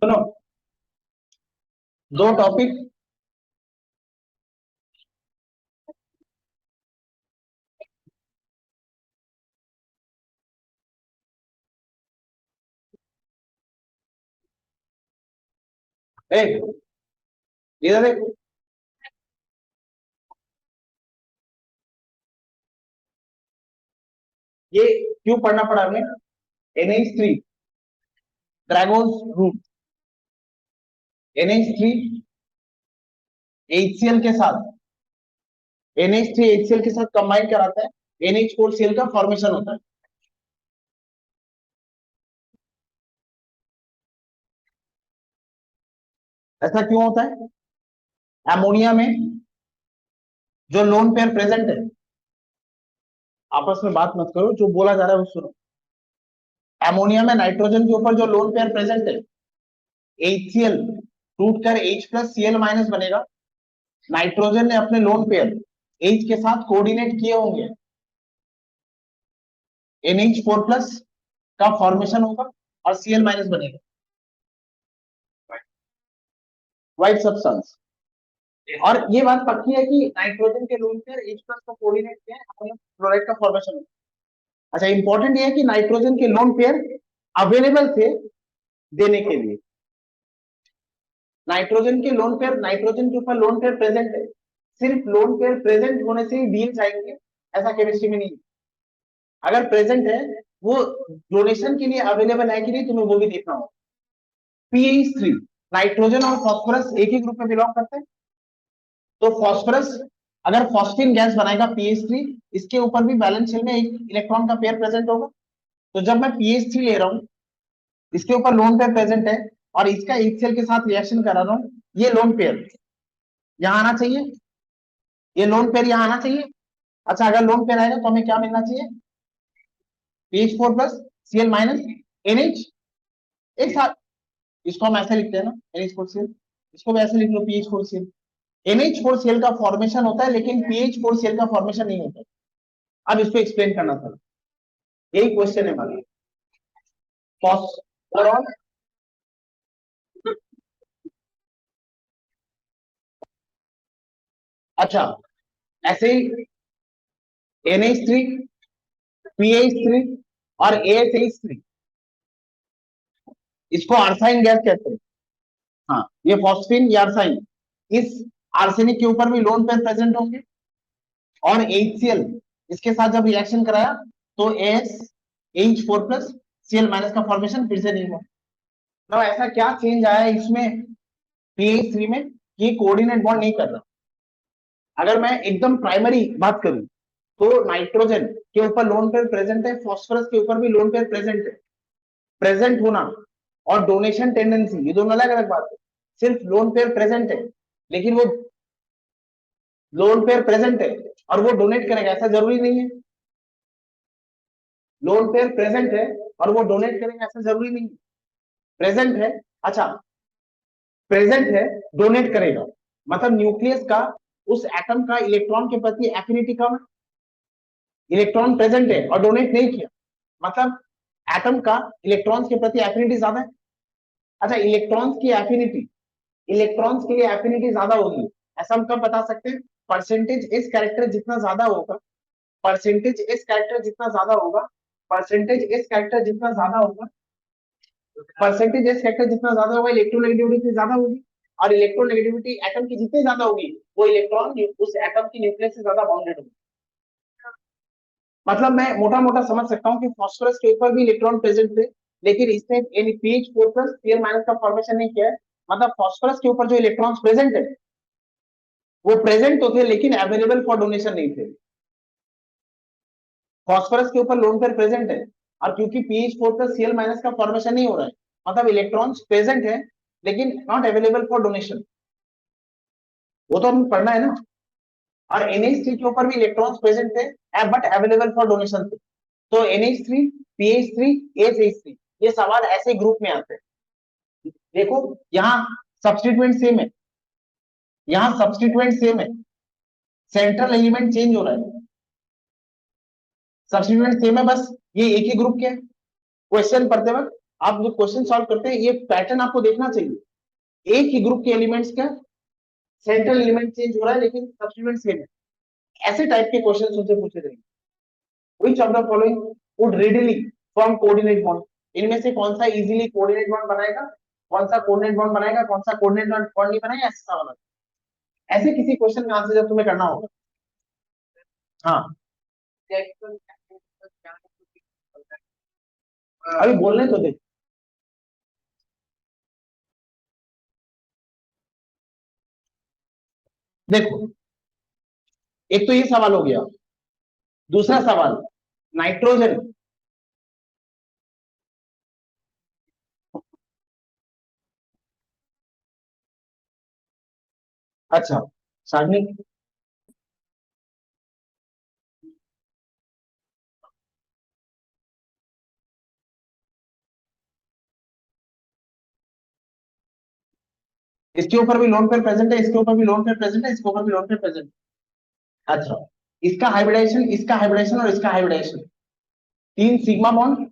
सुनो, दो टॉपिक। एक इधर एक, ये क्यों पढ़ना पड़ा हमें? NH3 ड्रैगोन्स रूट, NH3 HCl के साथ, NH3 HCl के साथ कंबाइन कराता है, NH4Cl का फॉर्मेशन होता है। ऐसा क्यों होता है? अमोनिया में जो लोन पेयर प्रेजेंट है, आपस में बात मत करो, जो बोला जा रहा है वो सुनो। अमोनिया में नाइट्रोजन के ऊपर जो लोन पेयर प्रेजेंट है, HCl टूट कर H+Cl- बनेगा। नाइट्रोजन ने अपने लोन पेयर H के साथ कोऑर्डिनेट किए होंगे, NH4+ का फॉर्मेशन होगा और Cl- बनेगा, व्हाइट सब्सटेंस। और ये बात पक्की है कि नाइट्रोजन के लोन पेयर H+ का कोऑर्डिनेट किया है, अमोनियम क्लोराइड का फॉर्मेशन होगा। अच्छा, इंपॉर्टेंट ये है कि नाइट्रोजन के लोन पेयर अवेलेबल थे देने के लिए। नाइट्रोजन के लोन पेयर, नाइट्रोजन के ऊपर लोन पेयर प्रेजेंट है, सिर्फ लोन पेयर प्रेजेंट होने से ही डील जाएंगे ऐसा केमिस्ट्री में नहीं। अगर प्रेजेंट है, वो डोनेशन के लिए अवेलेबल है कि नहीं, तुम्हें वो भी देखना होगा। PH3, नाइट्रोजन और फास्फोरस एक ही ग्रुप में बिलोंग करते हैं, तो फास्फोरस अगर फॉस्फीन गैस बनाएगा PH3, इसके ऊपर भी बैलेंस शेल में एक इलेक्ट्रॉन का पेयर प्रेजेंट होगा। तो जब मैं PH3 ले रहा हूं, इसके ऊपर लोन पेयर प्रेजेंट है और इसका HCl के साथ रिएक्शन करा रहा हूं, ये लोन पेयर यहां आना चाहिए, ये लोन पेयर यहां आना चाहिए। अच्छा, अगर लोन पेयर आएगा तो हमें क्या मिलना चाहिए? PH4+Cl- एक साथ, इसको हम ऐसे लिखते हैं ना, NH4Cl, इसको भी ऐसे लिख लो, PH4Cl। NH4Cl का फॉर्मेशन होता है लेकिन PH4Cl का फॉर्मेशन नहीं होता। अब इसको एक्सप्लेन करना था, यही क्वेश्चन है हमारा। फॉस्फोरॉन, अच्छा, ऐसे ही NH3, PH3 और ASH3, इसको आर्साइन गैस कहते हैं। हाँ, ये फॉस्फीन या आर्साइन, इस आर्सेनिक के ऊपर भी लोन पेयर प्रेजेंट होंगे और HCl इसके साथ जब रिएक्शन कराया तो H4+Cl- का फॉर्मेशन फिर से नहीं हुआ। तो ऐसा क्या चेंज आया इसमें PH3 में कि कोऑर्डिनेट बॉन्ड नहीं कर रहा? अगर मैं एकदम प्राइमरी बात करूं तो नाइट्रोजन के ऊपर लोन पेयर प्रेजेंट है, फास्फोरस के ऊपर भी लोन पेयर प्रेजेंट है। प्रेजेंट होना और डोनेशन टेंडेंसी, ये दोनों अलग अलग बात है। सिर्फ लोन पेयर प्रेजेंट है, लेकिन वो लोन पेयर प्रेजेंट है और वो डोनेट करेगा ऐसा जरूरी नहीं है। लोन पेयर प्रेजेंट है और वो डोनेट करेगा ऐसा जरूरी नहीं है। प्रेजेंट है, अच्छा, प्रेजेंट है, डोनेट करेगा, मतलब न्यूक्लियस का उस एटम का इलेक्ट्रॉन के प्रति एफिनिटी कम है, इलेक्ट्रॉन प्रेजेंट है और डोनेट नहीं किया, मतलब एटम का इलेक्ट्रॉन्स के प्रति एफिनिटी ज्यादा है। अच्छा, इलेक्ट्रॉन्स की एफिनिटी, इलेक्ट्रॉन्स के लिए एफिनिटी ज्यादा होगी, ऐसा हम कब बता सकते हैं? परसेंटेज इस कैरेक्टर जितना ज्यादा होगा, परसेंटेज इस कैरेक्टर जितना ज्यादा होगा, परसेंटेज इस कैरेक्टर जितना ज्यादा होगा, परसेंटेज इस कैरेक्टर जितना ज्यादा होगा, इलेक्ट्रोनेगेटिविटी ज्यादा होगी। और इलेक्ट्रोनेगेटिविटी एटम की जितनी ज्यादा होगी, वो इलेक्ट्रॉन उस एटम की न्यूक्लियस से ज्यादा बाउंडेड होगी। मतलब मैं मोटा मोटा समझ सकता हूँ कि फास्फोरस के ऊपर भी इलेक्ट्रॉन प्रेजेंट थे, लेकिन इसने PH4+Cl- का फॉर्मेशन नहीं किया है। मतलब फास्फोरस के ऊपर जो इलेक्ट्रॉन्स प्रेजेंट है, वो प्रेजेंट तो थे लेकिन अवेलेबल फॉर डोनेशन नहीं थे। फास्फोरस के ऊपर लोन पेयर प्रेजेंट है और क्योंकि PH4+Cl- का फॉर्मेशन नहीं हो रहा है, मतलब इलेक्ट्रॉन्स प्रेजेंट है लेकिन नॉट अवेलेबल फॉर डोनेशन, वो तो हमें पढ़ना है ना। और NH3 के ऊपर भी इलेक्ट्रॉन्स प्रेजेंट थे बट अवेलेबल फॉर डोनेशन थे। तो NH3, PH3, ASH3, ये सवाल ऐसे ग्रुप में आते हैं। देखो, यहाँ सब्स्टिट्यूएंट सेम है, यहाँ सब्स्टिट्यूएंट सेम है, सेंट्रल एलिमेंट चेंज हो रहा है, सब्स्टिट्यूएंट सेम है, बस ये एक ही ग्रुप के क्वेश्चन पढ़ते वक्त आप जो क्वेश्चन सॉल्व करते हैं ये पैटर्न आपको देखना चाहिए। एक ही ग्रुप के एलिमेंट्स का सेंट्रल एलिमेंट चेंज हो रहा है लेकिन सब्स्टिट्यूएंट सेम है, ऐसे टाइप के क्वेश्चन उनसे पूछे जाएंगे। Which of the following would readily form coordinate bond, इनमें से कौन सा इजीली कोऑर्डिनेट बॉन्ड बनाएगा, कौन सा कोऑर्डिनेट बॉन्ड बनाएगा, कौन सा कोऑर्डिनेट बॉन्ड नहीं बनाएगा, ऐसा वाला। ऐसे किसी क्वेश्चन का आंसर जब तुम्हें करना होगा, हाँ अभी बोलने तो दे। देखो एक तो ये सवाल हो गया, दूसरा सवाल नाइट्रोजन, अच्छा सारणी, इसके ऊपर भी लोन पेयर प्रेजेंट है, इसके ऊपर भी लोन पेयर प्रेजेंट है, इसके ऊपर भी लोन पेयर प्रेजेंट है। अच्छा इसका हाइब्रिडेशन, इसका हाइब्रिडेशन और इसका हाइब्रिडेशन, तीन सिग्मा बॉन्ड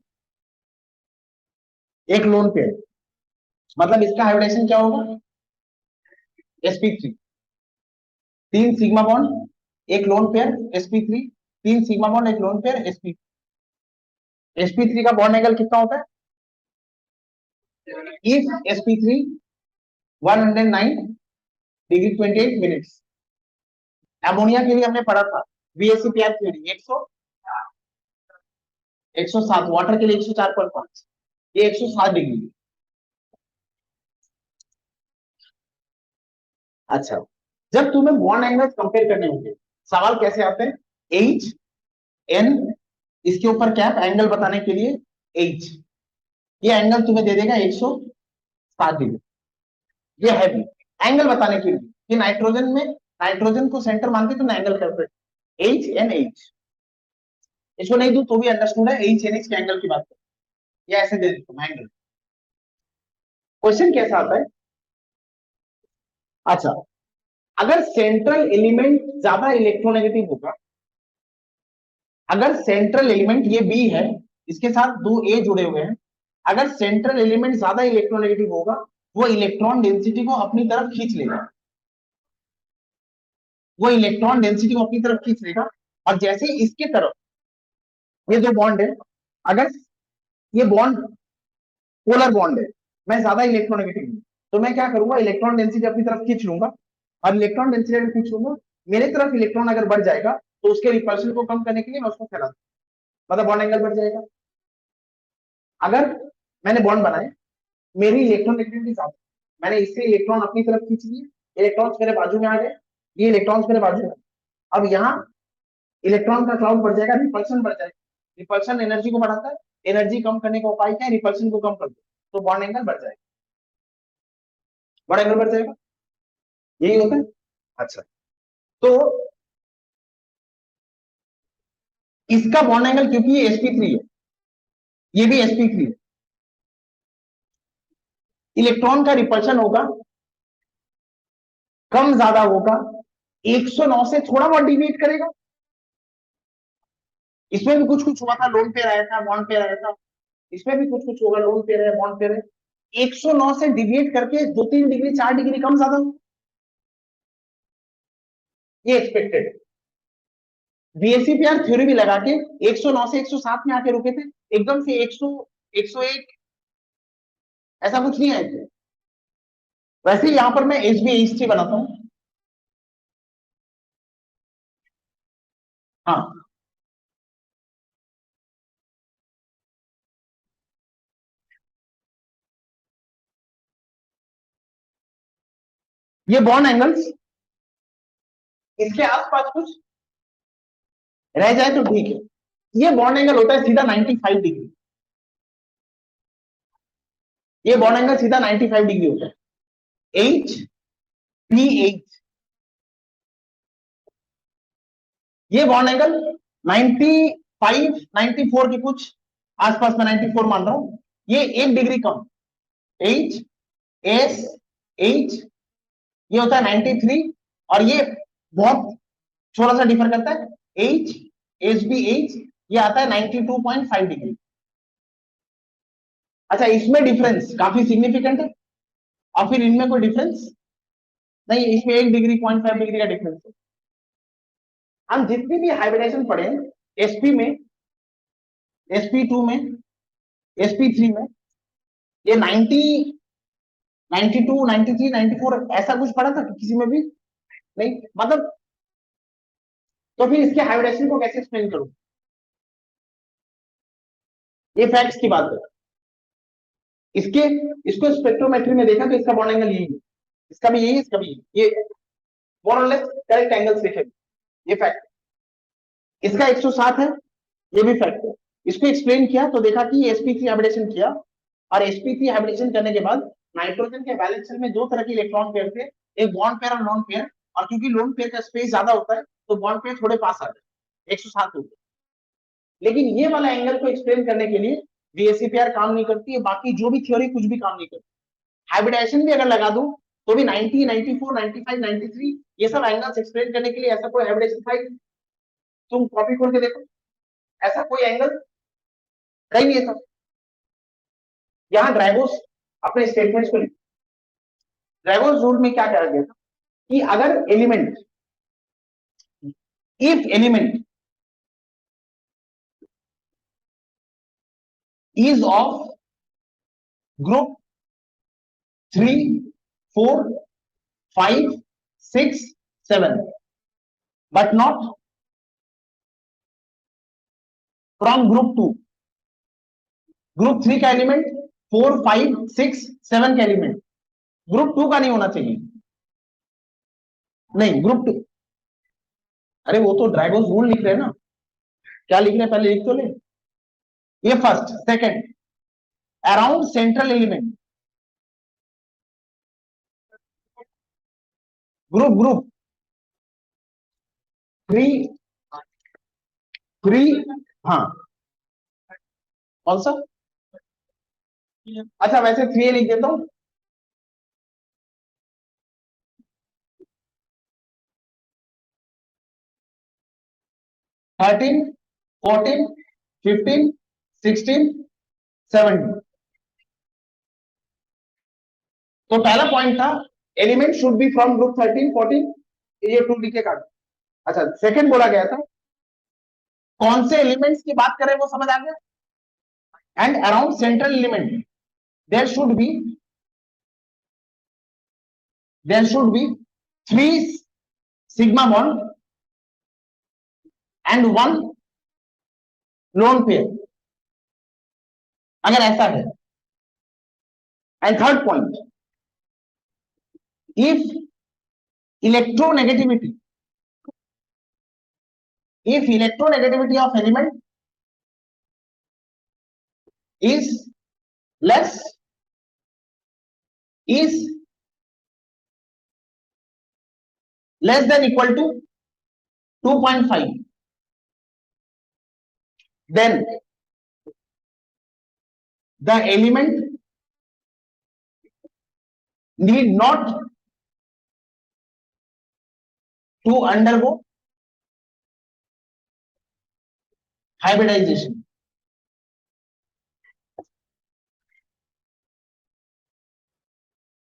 एक लोन पेयर, मतलब इसका हाइब्रिडेशन क्या होगा, sp3, तीन सिग्मा बॉन्ड एक लोन पेयर sp3, तीन सिग्मा बॉन्ड एक लोन पेयर sp3 का बॉन्ड एंगल कितना होता है, if sp3 109 degree 28 minutes. Ammonia के लिए हमने पढ़ा था VSEPR थ्योरी 107, वाटर के लिए 104.5, ये 107 डिग्री। अच्छा जब तुम्हें बॉन्ड एंगल्स कंपेयर करने होंगे सवाल कैसे आते हैं, एच एन, इसके ऊपर कैप एंगल बताने के लिए एच, ये एंगल तुम्हें दे देगा 107 डिग्री, ये है भी एंगल बताने के लिए कि नाइट्रोजन में, नाइट्रोजन को सेंटर मान के तुमने angle calculate H N H, इसको नहीं दूं तो भी अंडरस्टूड है, एच एन एच के एंगल की बात करें, या ऐसे दे देता हूं एंगल। क्वेश्चन कैसा आता है, अच्छा अगर सेंट्रल एलिमेंट ज्यादा इलेक्ट्रोनेगेटिव होगा, अगर सेंट्रल एलिमेंट ये बी है, इसके साथ दो ए जुड़े हुए हैं, अगर सेंट्रल एलिमेंट ज्यादा इलेक्ट्रोनेगेटिव होगा वो इलेक्ट्रॉन डेंसिटी को अपनी तरफ खींच लेगा, वो इलेक्ट्रॉन डेंसिटी को अपनी तरफ खींच लेगा, और जैसे इसके तरफ ये जो बॉन्ड है, अगर ये बॉन्ड पोलर बॉन्ड है, मैं ज्यादा इलेक्ट्रोनेगेटिव हूं, तो मैं क्या करूंगा, इलेक्ट्रॉन डेंसिटी अपनी तरफ खींच लूंगा, और इलेक्ट्रॉन डेंसिटी अगर खींच लूंगा, मेरे तरफ इलेक्ट्रॉन अगर बढ़ जाएगा तो उसके रिपल्शन को कम करने के लिए मैं उसको फैला दूं, मतलब बॉन्ड एंगल बढ़ जाएगा। अगर मैंने बॉन्ड बनाए, मेरी इलेक्ट्रॉन नेगेटिविटी ज्यादा, मैंने इससे इलेक्ट्रॉन अपनी तरफ खींच लिए, इलेक्ट्रॉन्स मेरे बाजू में आ गए, ये इलेक्ट्रॉन्स मेरे बाजू में, अब यहाँ इलेक्ट्रॉन का क्लाउड बढ़ जाएगा, रिपल्शन बढ़ जाएगा, रिपल्शन एनर्जी को बढ़ाता है, एनर्जी कम करने का उपाय क्या है, रिपल्शन को कम कर दो, तो बॉन्ड एंगल बढ़ जाएगा, बॉन्ड एंगल बढ़ जाएगा, यही होता है। अच्छा तो इसका बॉन्ड एंगल क्योंकि ये sp3 है, ये भी sp3 है, इलेक्ट्रॉन का रिपल्शन होगा कम ज्यादा होगा, 109 से थोड़ा बहुत डिविएट करेगा, इसमें भी कुछ कुछ हुआ था, लोन पेयर आया था, बॉन्ड पेयर आया था, इसमें भी कुछ कुछ होगा, लोन पेयर है बॉन्ड पेयर है, 109 से डिविएट करके 2-3 डिग्री 4 डिग्री कम ज्यादा होगा, ये एक्सपेक्टेड है। VSEPR थ्योरी भी लगा के 109 से 107 में आके रुके थे, एकदम से 100 101 ऐसा कुछ नहीं आए थे। वैसे यहां पर मैं HbH3 बनाता हूं, हाँ ये बॉन्ड एंगल्स इसके आसपास कुछ रह जाए तो ठीक है, ये बॉन्ड एंगल होता है सीधा 95 डिग्री, ये बॉन्ड एंगल सीधा 95 डिग्री होता है, HbH, ये बॉन्ड एंगल 95 94 की कुछ आसपास में 94 मान रहा हूं, ये 1 डिग्री कम, HSH ये होता है 93, और ये बहुत थोड़ा सा डिफर करता है, HSBH ये आता है 92.5 डिग्री, अच्छा, इसमें डिफरेंस काफी सिग्निफिकेंट है और फिर इनमें कोई डिफरेंस नहीं, इसमें 1 डिग्री 0.5 डिग्री का डिफरेंस है। हम जितनी भी हाइब्रिडेशन पढ़े एसपी में, sp2 में, sp3 में, ये 90, 92, 93, 94 ऐसा कुछ पढ़ा था किसी में भी नहीं, मतलब तो फिर इसके हाइब्रिडेशन को कैसे एक्सप्लेन करूं? ये फैक्ट्स की बात है। इसके इसको स्पेक्ट्रोमेट्री में देखा तो इसका बॉन्ड एंगल यही है, इसका भी यही है, इसका भी यही। ये मोर और लेस करेक्ट एंगल्स लिखे, ये फैक्ट। इसका 107 है, ये भी फैक्ट है। इसको एक्सप्लेन किया तो देखा कि sp3 हाइब्रिडेशन किया, और sp3 हाइब्रिडेशन करने के बाद नाइट्रोजन के वैलेंस शेल में दो तरह के इलेक्ट्रॉन पेयर थे, एक बॉन्ड पेयर और नॉन पेयर, और क्योंकि लोन पेयर का स्पेस ज्यादा होता है तो बॉन्ड पेयर थोड़े पास आ जाए, 107 हो गए। लेकिन ये वाला एंगल को एक्सप्लेन करने के लिए VSEPR काम नहीं करती है, बाकी जो भी थ्योरी कुछ भी काम नहीं करती। हाइब्रिडेशन भी अगर लगा दूं तो भी 90, 94, 95, 93 ये सब एंगल्स एक्सप्लेन करने के लिए ऐसा कोई हाइब्रिडेशन था ही नहीं। तुम कॉपी खोल के देखो, ऐसा कोई एंगल कहीं नहीं था। यहाँ ड्रैगोस अपने स्टेटमेंट्स को लिख, ड्रैगोस रूल में क्या कहा गया था कि अगर element, if element is of group 3, 4, 5, 6, 7 but not from group 2, group 3 का एलिमेंट 4, 5, 6, 7 का एलिमेंट ग्रुप 2 का नहीं होना चाहिए। नहीं, ग्रुप 2, अरे वो तो ड्रैगोस रूल लिख रहे हैं ना, क्या लिख रहे हैं पहले लिख तो ले। ये first, second, around central element, group group 3, 3, हाँ कौन सा, अच्छा वैसे 3 लिख देता हूं, 13, 14, 15, 16, 17। तो पहला पॉइंट था element should be from group 13, 14, ये 2 लिखे काट। अच्छा, सेकंड बोला गया था कौन से एलिमेंट्स की बात करें वो समझ आ गया, and around central element there should be, there should be 3 sigma bond and 1 lone pair, अगर ऐसा है। And third point, if electronegativity, if electronegativity of element is less, is less than equal to 2.5, then the element need not to undergo hybridization।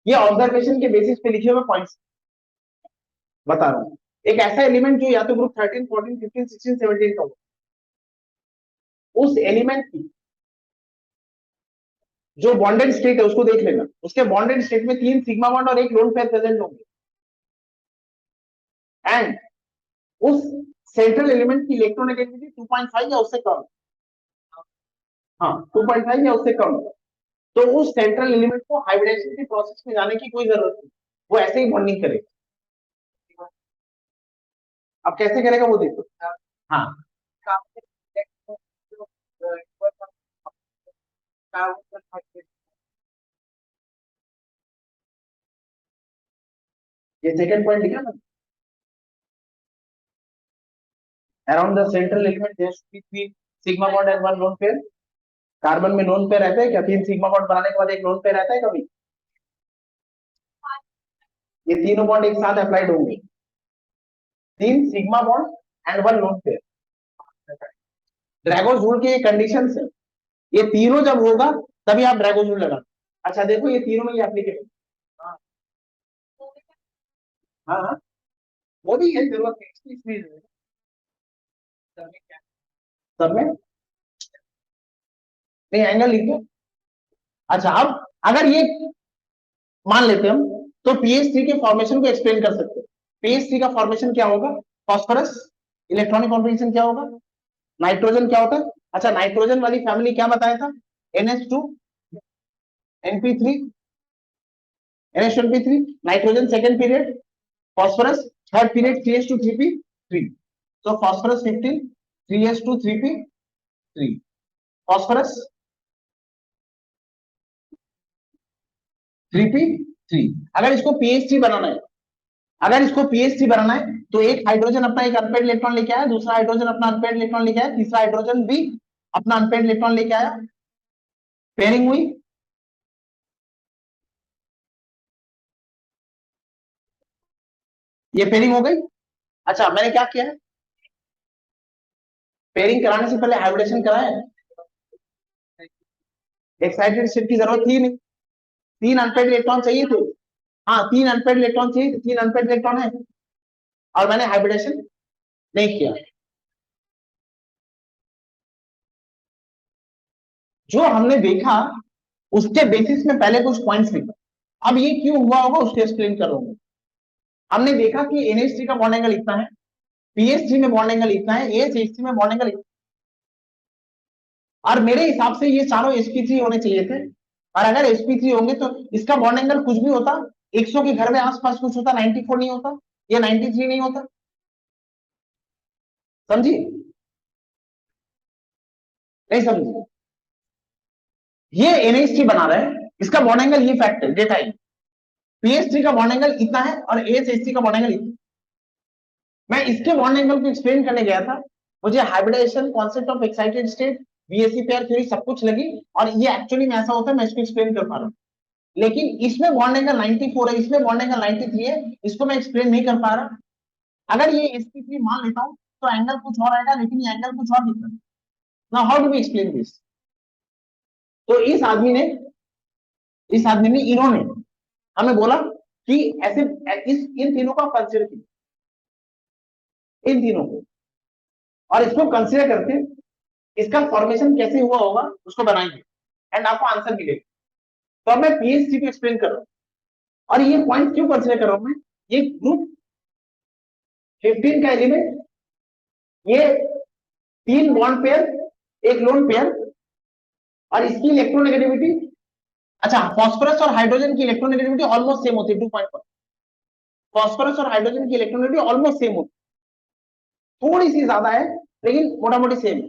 ये observation के basis पे लिखे हुए points बता रहा हूं। एक ऐसा एलिमेंट जो या तो ग्रुप 13, 14, 15, 16, 17 का हो, उस एलिमेंट की जो बॉन्डेड स्टेट है उसको देख लेना, उसके बॉन्डेड स्टेट में 3 सिग्मा बॉन्ड और 1 लोन पेयर प्रेजेंट होंगे, एंड उस सेंट्रल एलिमेंट की इलेक्ट्रोनेगेटिविटी 2.5 या उससे कम, हाँ 2.5 या उससे कम, तो उस सेंट्रल एलिमेंट को हाइब्रिडेशन की प्रोसेस में जाने की कोई जरूरत नहीं, वो ऐसे ही बॉन्डिंग करेगा। अब कैसे करेगा वो देखो। हाँ, ये सेकंड पॉइंट लिखा ना, around the central element there should be 3 sigma bond and 1 lone pair. Carbon में लोन पेयर रहता है क्या? 3 सिग्मा बॉन्ड बनाने के बाद एक लोन पेयर रहता है कभी? ये तीनों बॉन्ड एक साथ अप्लाइड होंगे, 3 sigma bond and 1 lone pair. ड्रैगोस rule की ये कंडीशन है, ये तीनों जब होगा तभी आप ड्रैगोजोल लगा। अच्छा देखो ये तीनों में ये एप्लीकेबल। हाँ हाँ हाँ, वो भी है जरूरत नहीं इसमें। सब में नहीं एंगल लिख दो। अच्छा अब अगर ये मान लेते हम, तो पीएच3 के फॉर्मेशन को एक्सप्लेन कर सकते हैं। पीएच3 का फॉर्मेशन क्या होगा? फॉस्फोरस, इलेक्ट्रॉनिक कॉन्फ़िगरेशन क्या होगा? नाइट्रोजन क्या होता है? अच्छा नाइट्रोजन वाली फैमिली क्या बताया था? NH2 NP3 NH2NP3, nitrogen second period, phosphorus third period, CH2 3p3। तो phosphorus 15 3s2 3p3, phosphorus 3p3। अगर इसको पीएच3 बनाना है, अगर इसको पीएच3 बनाना है तो एक हाइड्रोजन अपना एक अनपेड इलेक्ट्रॉन लेके आया, दूसरा हाइड्रोजन अपना अनपेड इलेक्ट्रॉन लेके आया, तीसरा हाइड्रोजन भी अपना अनपेड इलेक्ट्रॉन लेके आया, पेयरिंग हुई। ये पेयरिंग हो गई। अच्छा मैंने क्या किया है, पेयरिंग कराने से पहले हाइब्रिडेशन कराया है। एक्साइटेड स्टेट की जरूरत थी नहीं, तीन अनपेड इलेक्ट्रॉन चाहिए थे। हाँ तीन अनपेड इलेक्ट्रॉन चाहिए थे, तीन अनपेड इलेक्ट्रॉन है और मैंने हाइब्रिडेशन नहीं किया। जो हमने देखा उसके बेसिस में पहले कुछ पॉइंट्स लिखा। अब ये क्यों हुआ होगा उसको एक्सप्लेन कर रहा हूँ। हमने देखा कि NH3 का बॉन्ड एंगल इतना है, पीएच3 में बॉन्ड एंगल इतना है, AH3 में बॉन्ड एंगल इतना, और मेरे हिसाब से ये चारों sp3 होने चाहिए थे। और अगर sp3 होंगे तो इसका बॉन्ड एंगल कुछ भी होता, 100 के घर में आसपास कुछ होता, 94 नहीं होता या 93 नहीं होता। समझी? नहीं समझी? ये NH3 बना रहा है, इसका बॉन्ड एंगल ये फैक्ट है डेटा है, पीएच3 का बॉन्ड एंगल इतना है और AH3 का बॉन्ड एंगल इतना। मैं इसके बॉन्ड एंगल को एक्सप्लेन करने गया था, मुझे hybridization, concept of excited state, BSC pair theory सब कुछ लगी, और ये एक्चुअली में ऐसा होता है, मैं इसको एक्सप्लेन कर पा रहा हूँ। लेकिन इसमें बॉन्ड एंगल 94 है, इसमें बॉन्ड एंगल 93 है, इसको मैं एक्सप्लेन नहीं कर पा रहा। अगर ये sp3 मान लेता हूँ तो एंगल कुछ और आएगा, लेकिन ये एंगल कुछ और दिख रहा है। Now how do we explain this? तो इस आदमी ने इन्होंने हमें बोला कि ऐसे इस इन तीनों का कंसिडर कीजिए, इन तीनों को, और इसको कंसिडर करके इसका फॉर्मेशन कैसे हुआ होगा उसको बनाएंगे, एंड आपको आंसर मिलेगा। तो अब मैं पीएचडी को एक्सप्लेन कर रहा हूँ, और ये पॉइंट क्यों कंसिडर कर रहा हूं मैं, ये ग्रुप 15 का एलिमेंट, ये तीन बॉन्ड पेयर एक लोन पेयर, और इसकी इलेक्ट्रोनेगेटिविटी, अच्छा फॉस्फोरस और हाइड्रोजन की इलेक्ट्रोनेगेटिविटी ऑलमोस्ट सेम होती है 2.1, फॉस्फोरस और हाइड्रोजन की इलेक्ट्रोनेगेटिविटी ऑलमोस्ट सेम होती है, थोड़ी सी ज्यादा है लेकिन मोटा मोटी सेम है।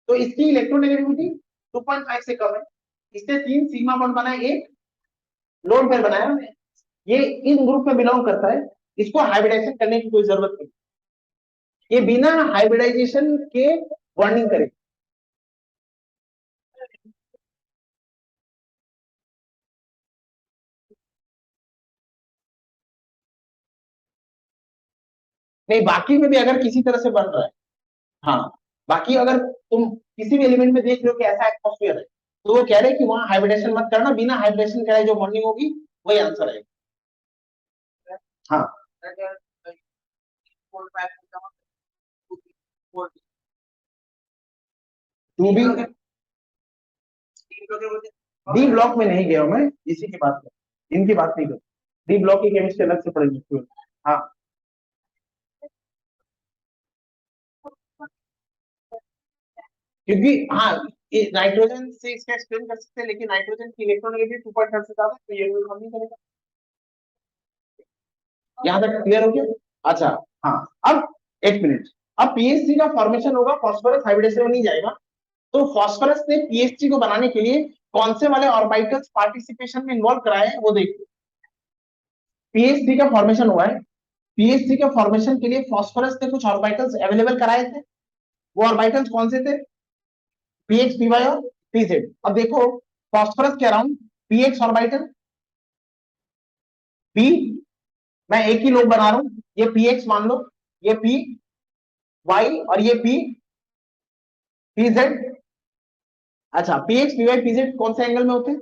तो इसकी इलेक्ट्रोनेगेटिविटी 2.5 से कम है, इससे तीन सिग्मा बॉन्ड बना है, एक लोन पेयर बनाया, ये इन ग्रुप में बिलोंग करता है, इसको हाइब्रिडाइजेशन करने की कोई जरूरत नहीं, ये बिना हाइब्रिडाइजेशन के बॉन्डिंग करे। नहीं बाकी में भी अगर किसी तरह से बन रहा है, हाँ बाकी अगर तुम किसी भी एलिमेंट में देख रहे हो कि ऐसा एटमोस्फियर है, तो वो कह रहे हैं कि वहां हाइब्रिडेशन मत करना, बिना हाइब्रिडेशन कराए जो बॉन्डिंग होगी वही आंसर आएगा। हाँ टू बी डी ब्लॉक में नहीं गया हूं मैं, इसी की बात कर, इनकी बात नहीं कर, डी ब्लॉक की केमिस्ट्री अलग से पढ़ेंगे। हाँ क्योंकि हाँ नाइट्रोजन से इसका एक्सप्लेन कर सकते हैं, लेकिन नाइट्रोजन की इलेक्ट्रोनेगेटिविटी 2.5 से ज्यादा, तो ये रूल हम नहीं करेगा। यहाँ तक क्लियर हो गया? अच्छा हाँ, अब एक मिनट, अब पीएचसी का फॉर्मेशन होगा, फॉस्फोरस हाइब्रिडेशन में नहीं जाएगा, तो फॉस्फोरस ने पीएचसी को बनाने के लिए कौन से वाले ऑर्बिटल्स पार्टिसिपेशन में इन्वॉल्व कराए हैं वो देखिए। पीएचसी का फॉर्मेशन हुआ है, पीएचसी के फॉर्मेशन के लिए फॉस्फोरस ने कुछ ऑर्बिटल्स अवेलेबल कराए थे, वो ऑर्बिटल्स कौन से थे? पीएक्स पीवाई और पीजेड। अब देखो फॉस्फोरस के अराउंड पीएक्स ऑर्बिटल, पी, मैं एक ही लोग बना रहा हूं, ये पीएक्स मान लो, ये पी वाई और ये पी पीजेड, अच्छा, पीएक्स पीवाई पीजेड कौन से एंगल में होते हैं?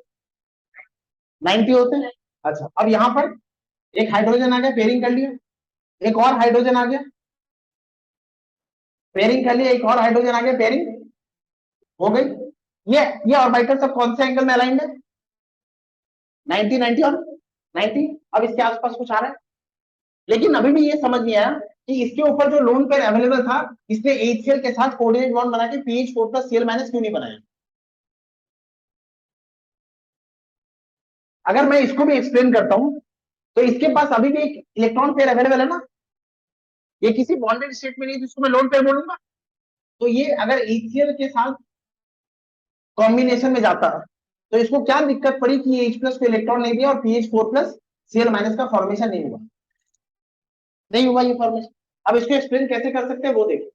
90 होते हैं। अच्छा, अब यहां पर एक हाइड्रोजन आ गया, पेयरिंग कर लिया, एक और हाइड्रोजन आ गया, पेयरिंग कर लिया, एक और हाइड्रोजन आ गया, पेयरिंग हो गई। ये ऑर्बिटल सब कौन से एंगल में अलाइंड है? 90 90 और 90। अब इसके आसपास कुछ आ रहा है, लेकिन अभी भी ये समझ नहीं आया कि इसके ऊपर जो लोन पेयर अवेलेबल था, इसने HCl के साथ कोऑर्डिनेट बॉन्ड बना के PH4 प्लस Cl माइनस क्यों नहीं बनाया? अगर मैं इसको भी एक्सप्लेन करता हूं, तो इसके पास अभी भी एक इलेक्ट्रॉन पेयर अवेलेबल है ना, ये किसी बॉन्डेड स्टेट में नहीं, जिसको मैं लोन पेयर बोलूंगा। तो ये अगर HCl के साथ कॉम्बिनेशन में जाता, तो इसको क्या दिक्कत पड़ी कि H प्लस को इलेक्ट्रॉन नहीं दिया और PH4 प्लस Cl माइनस का फॉर्मेशन नहीं हुआ, नहीं हुआ ये फॉर्मेशन। अब इसको एक्सप्लेन कैसे कर सकते हैं वो देखो।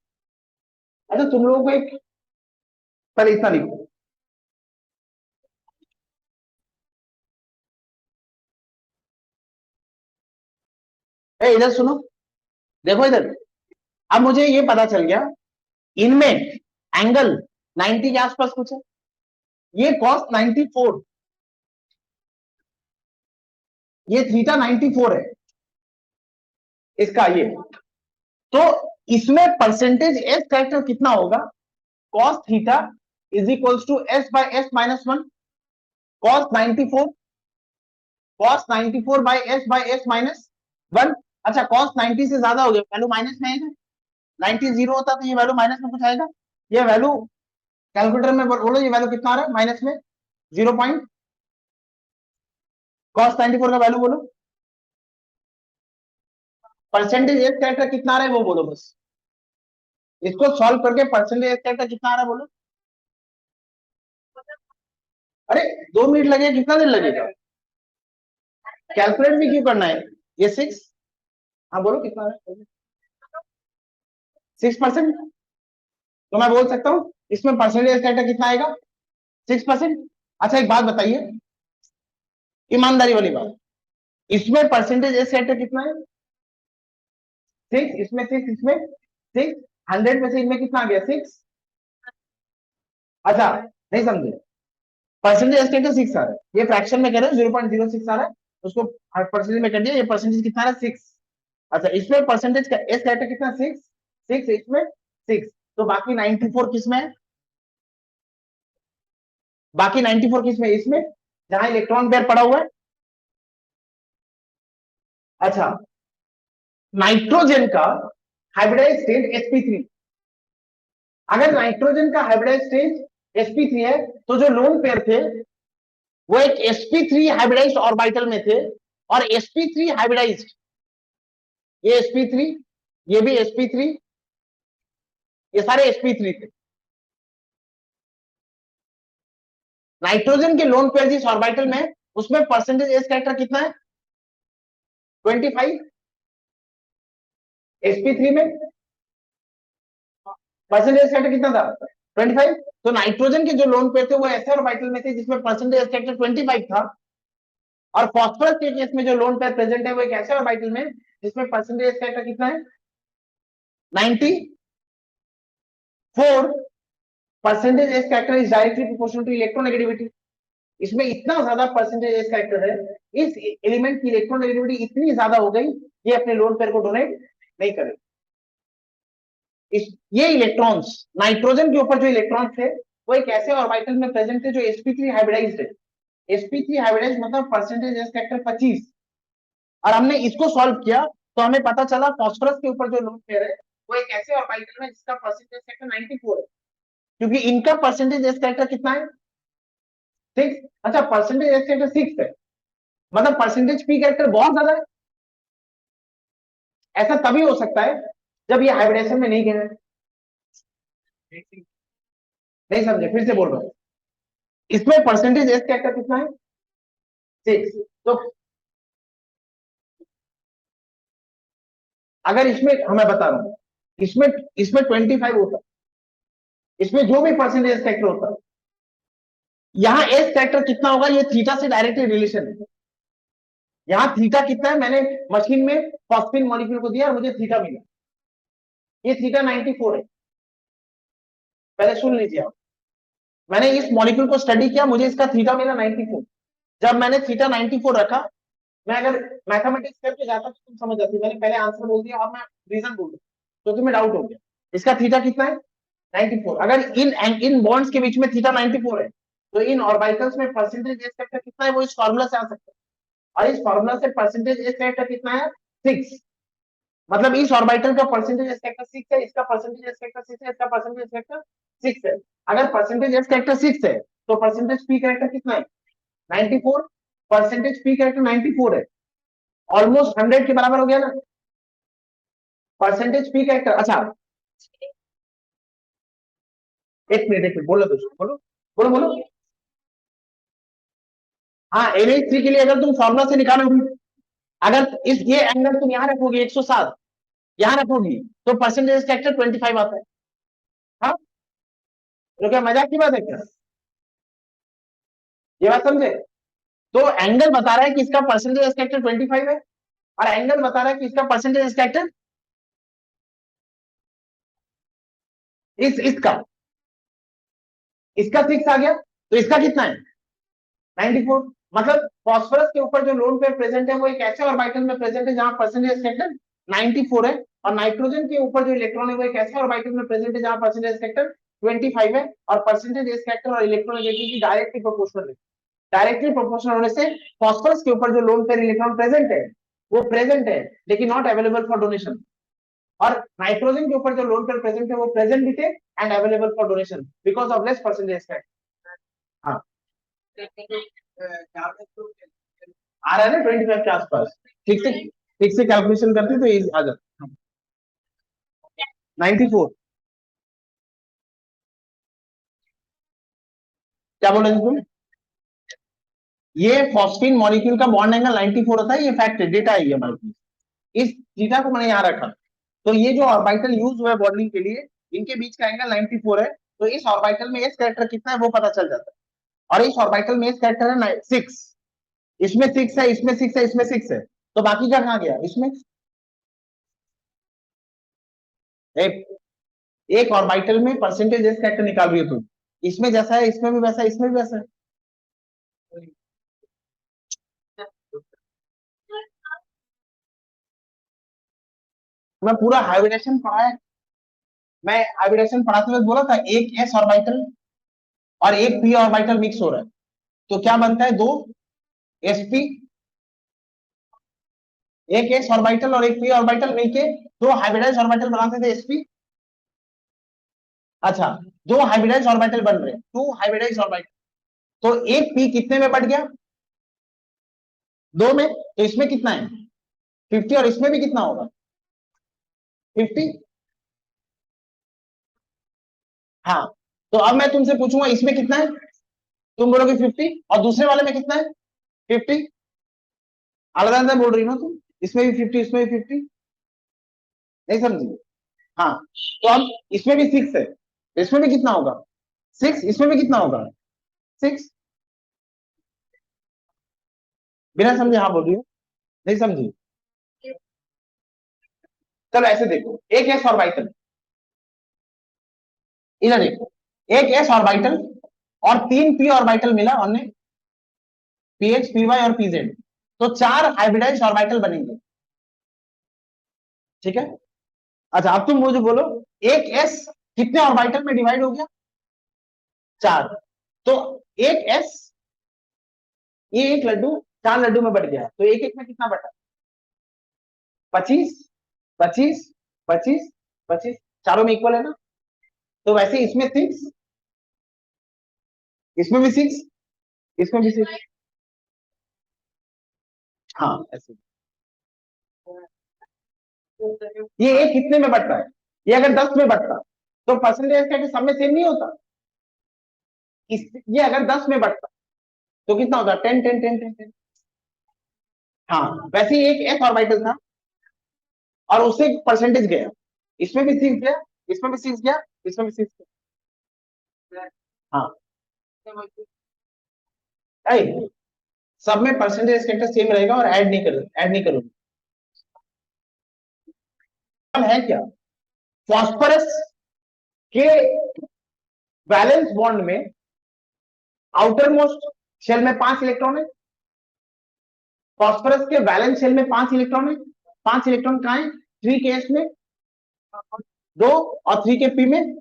अच्छा, तुम लोगों को एक, पहले इतना लिखो, इधर सुनो, देखो इधर। अब मुझे ये पता चल गया, इनमें एंगल 90 के आसपास कुछ है, ये कॉस 94, ये थीटा 94 है इसका ये। तो इसमें परसेंटेज एस कैरेक्टर कितना होगा? Cos theta is equals to S by S minus one, cos 94, cos 94 by S minus one. अच्छा, कॉस 90 से ज्यादा हो गया, वैल्यू माइनस में आएगा, 90 जीरो होता तो ये वैल्यू माइनस में कुछ आएगा। ये वैल्यू कैलकुलेटर में बोलो, ये वैल्यू कितना आ रहा है माइनस में? 0 पॉइंट। कॉस 94 का वैल्यू बोलो, परसेंटेज एस कैरेक्टर कितना आ रहा है वो बोलो बस। इसको सॉल्व करके परसेंटेज एस कैरेक्टर कितना आ रहा है बोलो। अरे 2 मिनट लगेगा, कितना देर लगेगा? कैलकुलेट भी क्यों करना है? ये 6, हाँ बोलो कितना है? 6%। तो मैं बोल सकता हूँ इसमें परसेंटेज कैरेक्टर कितना आएगा? 6%। अच्छा, एक बात बताइए, ईमानदारी वाली बात, इसमें परसेंटेज एस कैरेक्टर कितना है? 6, इसमें 6, इसमें 6, 100 में से इनमें कितना आ गया? 6। अच्छा, नहीं समझे, परसेंटेज एस कैरेक्टर 6 आ रहा है, ये फ्रैक्शन में कह रहे हो 0.06 आ रहा है, उसको परसेंटेज में कर दिया, ये परसेंटेज कितना आ रहा है? 6। अच्छा, इसमें परसेंटेज का एस कैरेक्टर कितना? 6, 6, इसमें 6, तो बाकी 94 किसमें है? बाकी 94 किसमें? इसमें, जहां इलेक्ट्रॉन पेयर पड़ा हुआ है। अच्छा, नाइट्रोजन का हाइब्रिडाइज स्टेट sp3, अगर नाइट्रोजन का हाइब्रिडाइज स्टेट sp3 है, तो जो लोन पेयर थे वो एक sp3 हाइब्रिडाइज्ड ऑर्बिटल में थे, और sp3 हाइब्रिडाइज्ड, ये sp3, ये भी sp3, ये सारे sp3 थे। नाइट्रोजन के लोन पेयर जिस ऑर्बिटल में, उसमें परसेंटेज एस कैरेक्टर कितना है? 25। sp3 में परसेंटेज कैरेक्टर कितना था? 25। तो नाइट्रोजन के जो लोन पेयर थे वो ऐसे ऑर्बिटल में थे जिसमें परसेंटेज कैरेक्टर 25 था, और फॉस्फोरस के केस में जो लोन पेयर प्रेजेंट है वो एक ऐसे ऑर्बिटल में जिसमें परसेंटेज कैरेक्टर कितना है? 94। Percentage S character is directly proportional to electronegativity. इसमें इतना ज्यादा परसेंटेज एस कैरेक्टर है, इस एलिमेंट की इलेक्ट्रोनेगेटिविटी इतनी ज्यादा हो गई, ये अपने लोन पेयर को डोनेट नहीं करे। ये इलेक्ट्रॉन्स, नाइट्रोजन के ऊपर जो इलेक्ट्रॉन थे वो एक ऐसे ऑर्बिटल में प्रेजेंट थे जो sp3 हाइब्रिडाइज्ड है। sp3 हाइब्रिडाइज्ड मतलब परसेंटेज एस कैरेक्टर 25, और हमने इसको सॉल्व किया तो हमें पता चला फास्फोरस के ऊपर जो लोन पेयर है वो एक ऐसे ऑर्बिटल में जिसका परसेंटेज कैरेक्टर 94 है, क्योंकि इनका परसेंटेज एस कैरेक्टर कितना है? 6। अच्छा, परसेंटेज एस कैरेक्टर 6 है, मतलब परसेंटेज पी कैरेक्टर बहुत ज्यादा है। ऐसा तभी हो सकता है जब ये हाइब्रिडेशन में नहीं गए। नहीं समझे, फिर से बोल रहा हूं, इसमें परसेंटेज एस कैरेक्टर कितना है? 6। तो अगर इसमें, हमें बता रहा हूं, इसमें इसमें 25 होता, इसमें जो भी परसेंटेज फैक्टर होता, यहाँ एस फैक्टर कितना होगा ये थीटा से डायरेक्टली रिलेशन है। यहाँ थीटा कितना है, मैंने मशीन में फॉस्फिन मॉलिक्यूल को दिया और मुझे थीटा मिला, ये थीटा 94 है। पहले सुन लीजिए आप, मैंने इस मॉलिक्यूल को स्टडी किया, मुझे इसका थीटा मिला 94। जब मैंने थीटा 94 रखा, मैं अगर मैथमेटिक्स करके जाता तो तुम समझ जाती, मैंने पहले आंसर बोल दिया, अब मैं रीजन बोल रहा हूं तो तुम्हें डाउट हो गया। इसका थीटा कितना है? 94। अगर इन बॉन्ड्स के बीच में थीटा 94 है, तो इन ऑर्बिटल्स में परसेंटेज एज फैक्टर कितना है, वो इस फार्मूला से आ सकता है। और इस फार्मूला से परसेंटेज एज फैक्टर कितना है? 6। मतलब इस ऑर्बिटल का परसेंटेज एज फैक्टर 6 है, इसका परसेंटेज एज फैक्टर 6 है, इसका परसेंटेज एज फैक्टर 6 है। अगर परसेंटेज एज फैक्टर 6 है, तो परसेंटेज पी कैरेक्टर कितना है? 94। परसेंटेज पी कैरेक्टर 94 है, ऑलमोस्ट 100 के बराबर हो गया ना। परसेंटेज पी कैरेक्टर, अच्छा एक मिनट बोलो, दोस्तों बोलो, बोलो बोलो। हाँ, NH3 के लिए अगर तुम फॉर्मुला से निकालोगी, अगर इस ये एंगल तुम यहाँ रखोगे 107, यहाँ रखोगी, तो परसेंटेज फैक्टर 25 आता है। हाँ, तो क्या मजाक की बात है क्या? ये बात समझे? तो एंगल बता रहा है कि इसका परसेंटेज फैक्टर 25 है, और एंगल बता रहा है कि इसका परसेंटेज फैक्टर इसका इसका 6 आ गया, तो इसका कितना है? 94। मतलब फास्फोरस के ऊपर जो लोन पेयर प्रेजेंट है वो एक ऐसे ऑर्बिटल में प्रेजेंट है जहां परसेंटेज फैक्टर 94 है, और नाइट्रोजन के ऊपर जो इलेक्ट्रॉन है वो एक ऐसे ऑर्बिटल में प्रेजेंट है जहां परसेंटेज फैक्टर 25 है, और परसेंटेज फैक्टर और इलेक्ट्रॉनिक डायरेक्टली प्रोपोर्शनल है। डायरेक्टली प्रोपोर्शनल होने से फास्फोरस के ऊपर जो लोन पेयर इलेक्ट्रॉन प्रेजेंट है वो प्रेजेंट है, लेकिन नॉट अवेलेबल फॉर डोनेशन। और नाइट्रोजन के ऊपर जो लोन पेयर प्रेजेंट है वो प्रेजेंट भी थे and available for donation because of less percentage factor. हाँ, आ रहा है ना 25 के आसपास। ठीक से कैलकुलेशन करते तो ये आ जाता। 94। क्या बोले तुम? ये फॉस्फीन मॉलिक्यूल का बॉन्ड एंगल 94 होता है, ये फैक्ट है, डेटा है ये हमारे पास। इस थीटा को मैंने यहाँ रखा, तो ये जो ऑर्बिटल यूज हुआ है बॉन्डिंग के लिए, इनके बीच का एंगल 94 है, तो इस ऑर्बिटल में एस कैरेक्टर कितना है वो पता चल जाता है। और इस ऑर्बिटल में एस कैरेक्टर है 6, इसमें 6 है, इसमें 6 है, इसमें 6 है, तो बाकी का कहाँ गया? इसमें एक एक ऑर्बिटल में परसेंटेज एस कैरेक्टर निकाल रही हो तुम, इसमें जैसा है इसमें भी वैसा है, इसमें भी वैसा है। मैं पूरा हाइब्रिडेशन पढ़ाया, मैं हाइब्रिडेशन पढ़ाते हुए बोला था एक एस ऑर्बिटल और एक पी ऑर्बिटल मिक्स हो रहा है, तो क्या बनता है? दो sp, एक एस ऑर्बिटल और एक पी ऑर्बिटल मिलके दो हाइब्रिडाइज ऑर्बिटल बनाते थे sp। अच्छा, दो हाइब्रिडाइज ऑर्बिटल बन रहे हैं, टू हाइब्रिडाइज ऑर्बिटल, तो एक पी कितने में बढ़ गया? दो में, तो इसमें कितना है? 50, और इसमें भी कितना होगा? 50। हाँ, तो अब मैं तुमसे पूछूंगा इसमें कितना है, तुम बोलोगे 50, और दूसरे वाले में कितना है? 50। अलग अलग बोल रही हो ना तुम, इसमें भी 50, इसमें भी 50, नहीं समझी? हाँ, तो अब इसमें भी 6 है, इसमें भी कितना होगा? 6, इसमें भी कितना होगा? 6। बिना समझे हाँ बोल रही हो, नहीं समझी? चलो ऐसे देखो, एक एस ऑर्बिटल, इधर देखो, एक एस ऑर्बिटल और तीन पी ऑर्बिटल मिला हमने, पीएच, पीवाई और पीजेड, तो चार हाइब्रिडाइज ऑर्बिटल बनेंगे। ठीक है, अच्छा अब तुम मुझे बोलो, एक एस कितने ऑर्बिटल में डिवाइड हो गया? चार। तो एक एस, ये एक लड्डू चार लड्डू में बढ़ गया, तो एक एक में कितना बटा? 25, 25, 25, 25, चारों में इक्वल है ना? तो वैसे इसमें 6, इसमें भी 6, इसमें भी 6। हाँ ऐसे, ये एक कितने में बढ़ता है? ये अगर 10 में बढ़ता तो परसेंटेज का सब में सेम नहीं होता? ये अगर 10 में बढ़ता तो कितना होता? 10 10 10 10 10। हाँ, वैसे ही एक एस ऑर्बिटल था और उससे परसेंटेज गया, इसमें भी 6 गया, इसमें भी 6 गया, इसमें भी 6 गया। हाँ, ऐ, सब में परसेंटेज कैरेक्टर सेम रहेगा और ऐड नहीं करूंगा। है क्या? फास्फोरस के वैलेंस बॉन्ड में आउटर मोस्ट शेल में 5 इलेक्ट्रॉन है, फॉस्फोरस के वैलेंस शेल में 5 इलेक्ट्रॉन है। 5 इलेक्ट्रॉन कहां है? 3 के एस में 2 और 3 के पी में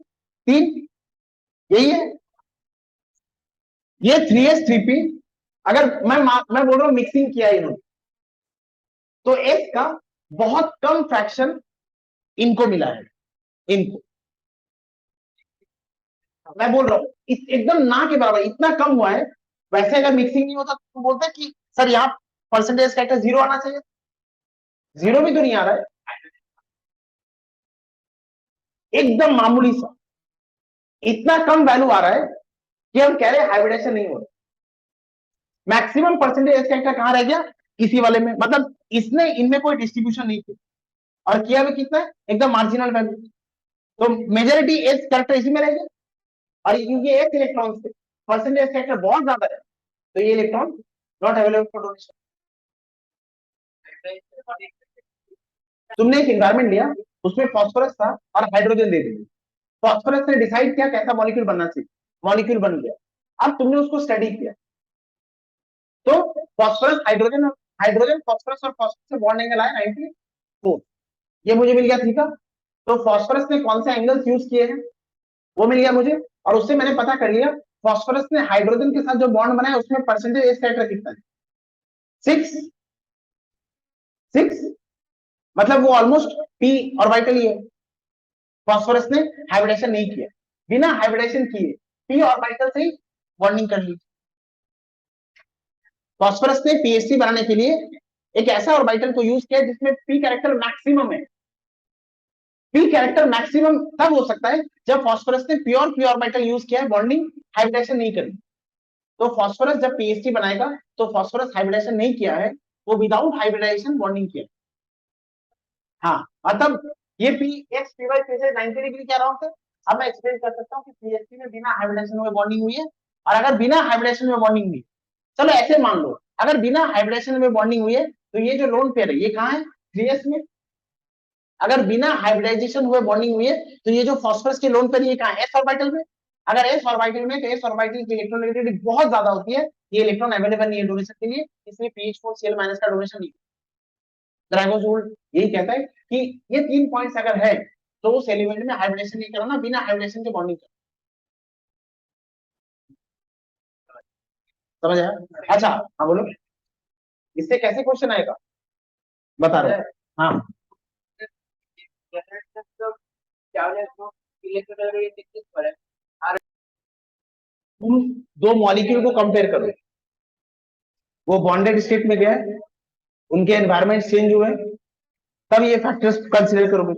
3, यही है। ये 3s3p, अगर मैं बोल रहा हूं मिक्सिंग किया इन्होंने, तो एस का बहुत कम फ्रैक्शन इनको मिला है, इनको मैं बोल रहा हूं एकदम ना के बराबर, इतना कम हुआ है। वैसे अगर मिक्सिंग नहीं होता तो बोलते कि सर यहाँ परसेंटेज कैरेक्टर 0 आना चाहिए, 0 भी तो नहीं आ रहा है, एकदम मामूली सा इतना कम वैल्यू आ रहा है कि हम कह रहे हैं हाइब्रिडेशन नहीं हो रहा। मैक्सिमम परसेंटेज कैरेक्टर कहां रह गया? इसी वाले में, मतलब इसने इनमें कोई डिस्ट्रीब्यूशन नहीं किया और किया भी कितना है? एकदम मार्जिनल वैल्यू। तो मेजोरिटी एस कैरेक्टर इसी में रह गया, और क्योंकि एस इलेक्ट्रॉन से परसेंटेज कैरेक्टर बहुत ज्यादा है, तो ये electron not available for donation. तुमने एक एनवायरमेंट लिया, उसमें फास्फोरस था और हाइड्रोजन दे दिया, फास्फोरस ने डिसाइड किया कैसा मॉलिक्यूल बनना चाहिए, मॉलिक्यूल बन गया। अब तुमने उसको स्टडी किया, तो फास्फोरस हाइड्रोजन, हाइड्रोजन फास्फोरस और फास्फोरस से बॉन्ड एंगल आया 94, ये मुझे मिल गया थीटा। तो फास्फोरस ने कौन से एंगल्स यूज किए हैं वो मिल गया मुझे, और उससे मैंने पता कर लिया फास्फोरस ने हाइड्रोजन के साथ जो बॉन्ड बनाया उसमें परसेंटेज एस कैरेक्टर कितना है? 6, 6, मतलब वो ऑलमोस्ट पी ऑर्बिटल ही है। फास्फोरस ने हाइब्रिडेशन नहीं किया, बिना हाइब्रिडेशन किए पी ऑर्बिटल से ही बॉन्डिंग कर ली। फास्फोरस ने पीएचडी बनाने के लिए एक ऐसा ऑर्बिटल को यूज किया जिसमें पी कैरेक्टर मैक्सिमम है। पी कैरेक्टर मैक्सिमम तब हो सकता है जब फास्फोरस ने प्योर पी ऑर्बिटल यूज किया है, बॉन्डिंग हाइब्रिडेशन नहीं करी। तो फास्फोरस जब पीएचडी बनाएगा तो फास्फोरस हाइब्रिडेशन नहीं किया है, वो विदाउट हाइब्रिडेशन बॉन्डिंग किया। हाँ, मतलब ये P X P Y P से 90 डिग्री क्या रहा है। अब मैं एक्सप्लेन कर सकता हूँ कि पीएचडी में बिना हाइब्रिडेशन में बॉन्डिंग हुई है, और अगर बिना हाइब्रिडेशन में बॉन्डिंग हुई, चलो ऐसे मान लो अगर बिना हाइब्रिडेशन में बॉन्डिंग हुई है तो ये जो लोन पेयर है ये कहाँ है? 3s में। अगर बिना हाइब्रिडाइजेशन हुए बॉन्डिंग हुई है तो ये जो फास्फोरस के लोन पेयर ये कहाँ है? s ऑर्बिटल में। अगर s ऑर्बिटल में, तो s ऑर्बिटल की इलेक्ट्रोनेगेटिविटी बहुत ज्यादा होती है, ये इलेक्ट्रॉन अवेलेबल नहीं है डोनेशन के लिए, इसलिए pH4Cl- का डोनेशन नहीं। ड्रैगोजोल यही कहता है कि ये 3 पॉइंट्स अगर है तो उस एलिमेंट में हाइब्रिडेशन नहीं कराना, बिना हाइब्रिडेशन के बॉन्डिंग करना। समझ आया? अच्छा हाँ बोलो, इससे कैसे क्वेश्चन आएगा बता रहे हैं। हाँ, तुम दो मॉलिक्यूल को कंपेयर करो, वो बॉन्डेड स्टेट में गया है, उनके एनवायरमेंट चेंज हुए, तब ये फैक्टर्स कंसीडर करोगे।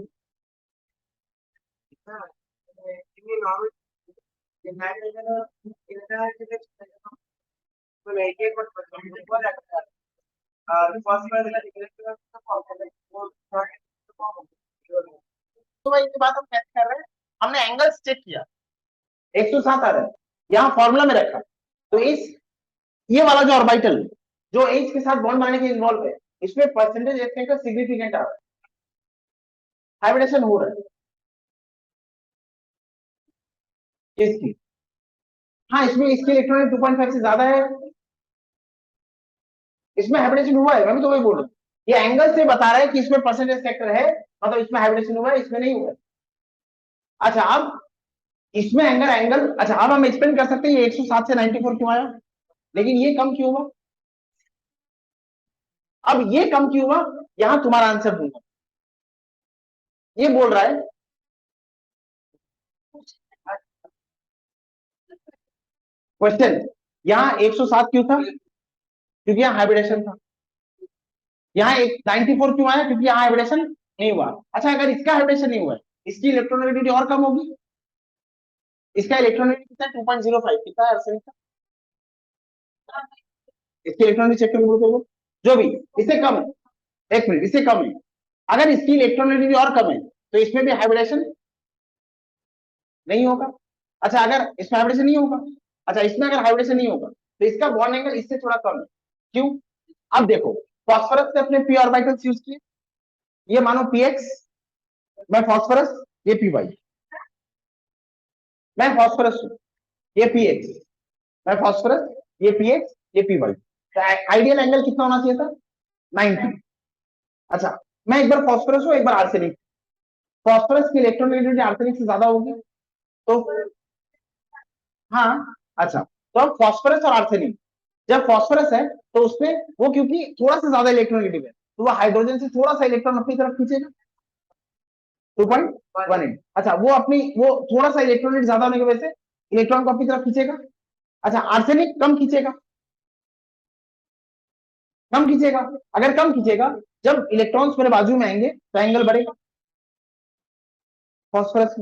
तो भाई ये बात हम कैसे कर रहे हैं? हमने एंगल्स चेक किया, 107 आ रहा है, यहाँ फॉर्मूला में रखा, तो इस ये वाला जो ऑर्बिटल जो एच के साथ बॉन्ड बनाने के इन्वॉल्व है, इसमें परसेंटेज एफ का सिग्निफिकेंट आ रहा है, हाइब्रिडेशन हो रहा है इसकी। हाँ, इसमें इसके इलेक्ट्रॉन 2.5 से ज्यादा है, इसमें हाइब्रिडेशन हुआ है, मैं भी तो वही बोल रहा हूँ। ये एंगल से बता रहा है कि इसमें परसेंटेज फैक्टर है, मतलब इसमें हाइब्रिडेशन हुआ है, इसमें नहीं हुआ है। अच्छा, अब इसमें एंगल एंगल, अच्छा अब हम एक्सप्लेन कर सकते हैं ये 107 से 94 क्यों आया, लेकिन ये कम क्यों हुआ? अब ये कम क्यों हुआ, यहां तुम्हारा आंसर दूंगा। ये बोल रहा है क्वेश्चन, यहाँ 107 क्यों था? क्योंकि यहाँ हाइब्रिडेशन था। यहाँ एक 94 क्यों आया? क्योंकि यहाँ हाइब्रिडेशन नहीं हुआ। अच्छा, अगर इसका हाइब्रिडेशन नहीं हुआ है, इसकी इलेक्ट्रोनेगेटिविटी और कम होगी। इसका इलेक्ट्रोनेगेटिविटी कितना है? 2.05 कितना है आर्सेनिक का? इसकी इलेक्ट्रॉनिक चेक करो, जो भी इससे कम है, एक मिनट, इससे कम है। अगर इसकी इलेक्ट्रोनेगेटिविटी और कम है तो इसमें भी हाइब्रिडेशन नहीं होगा। अच्छा, अगर इसमें हाइब्रिडेशन नहीं होगा, अच्छा इसमें अगर हाइब्रिडेशन नहीं होगा तो इसका बॉन्ड एंगल इससे थोड़ा कम है। क्यों? अब देखो, फास्फोरस से अपने पी ऑर्बिटल्स यूज किए, ये मानो पीएक्स, मैं फास्फोरस, ये पी वाई, मैं फास्फोरस हूं, ये पीएक्स, मैं फॉस्फोरस, ये पीएक्स, ये पीवाई। तो आइडियल एंगल कितना होना चाहिए था? 90। अच्छा, मैं एक बार फॉस्फोरस हूं, एक बार आर्सेनिक। फॉस्फोरस की इलेक्ट्रोनेगेटिविटी आर्सेनिक से ज्यादा होगी, तो हाँ। अच्छा, तो अब फॉस्फोरस और आर्सेनिक, जब फॉस्फोरस है तो उसमें वो क्योंकि थोड़ा सा ज्यादा इलेक्ट्रोनेगेटिव है, तो वो हाइड्रोजन से थोड़ा सा इलेक्ट्रॉन अपनी तरफ खींचेगा, 2.18। अच्छा, वो अपनी वो थोड़ा सा इलेक्ट्रॉन ज्यादा होने की वजह से इलेक्ट्रॉन को अपनी तरफ खींचेगा। अच्छा, आर्सेनिक कम खींचेगा, कम खींचेगा। अगर कम खींचेगा, जब इलेक्ट्रॉन्स मेरे बाजू में आएंगे तो एंगल बढ़ेगा। फॉस्फोरस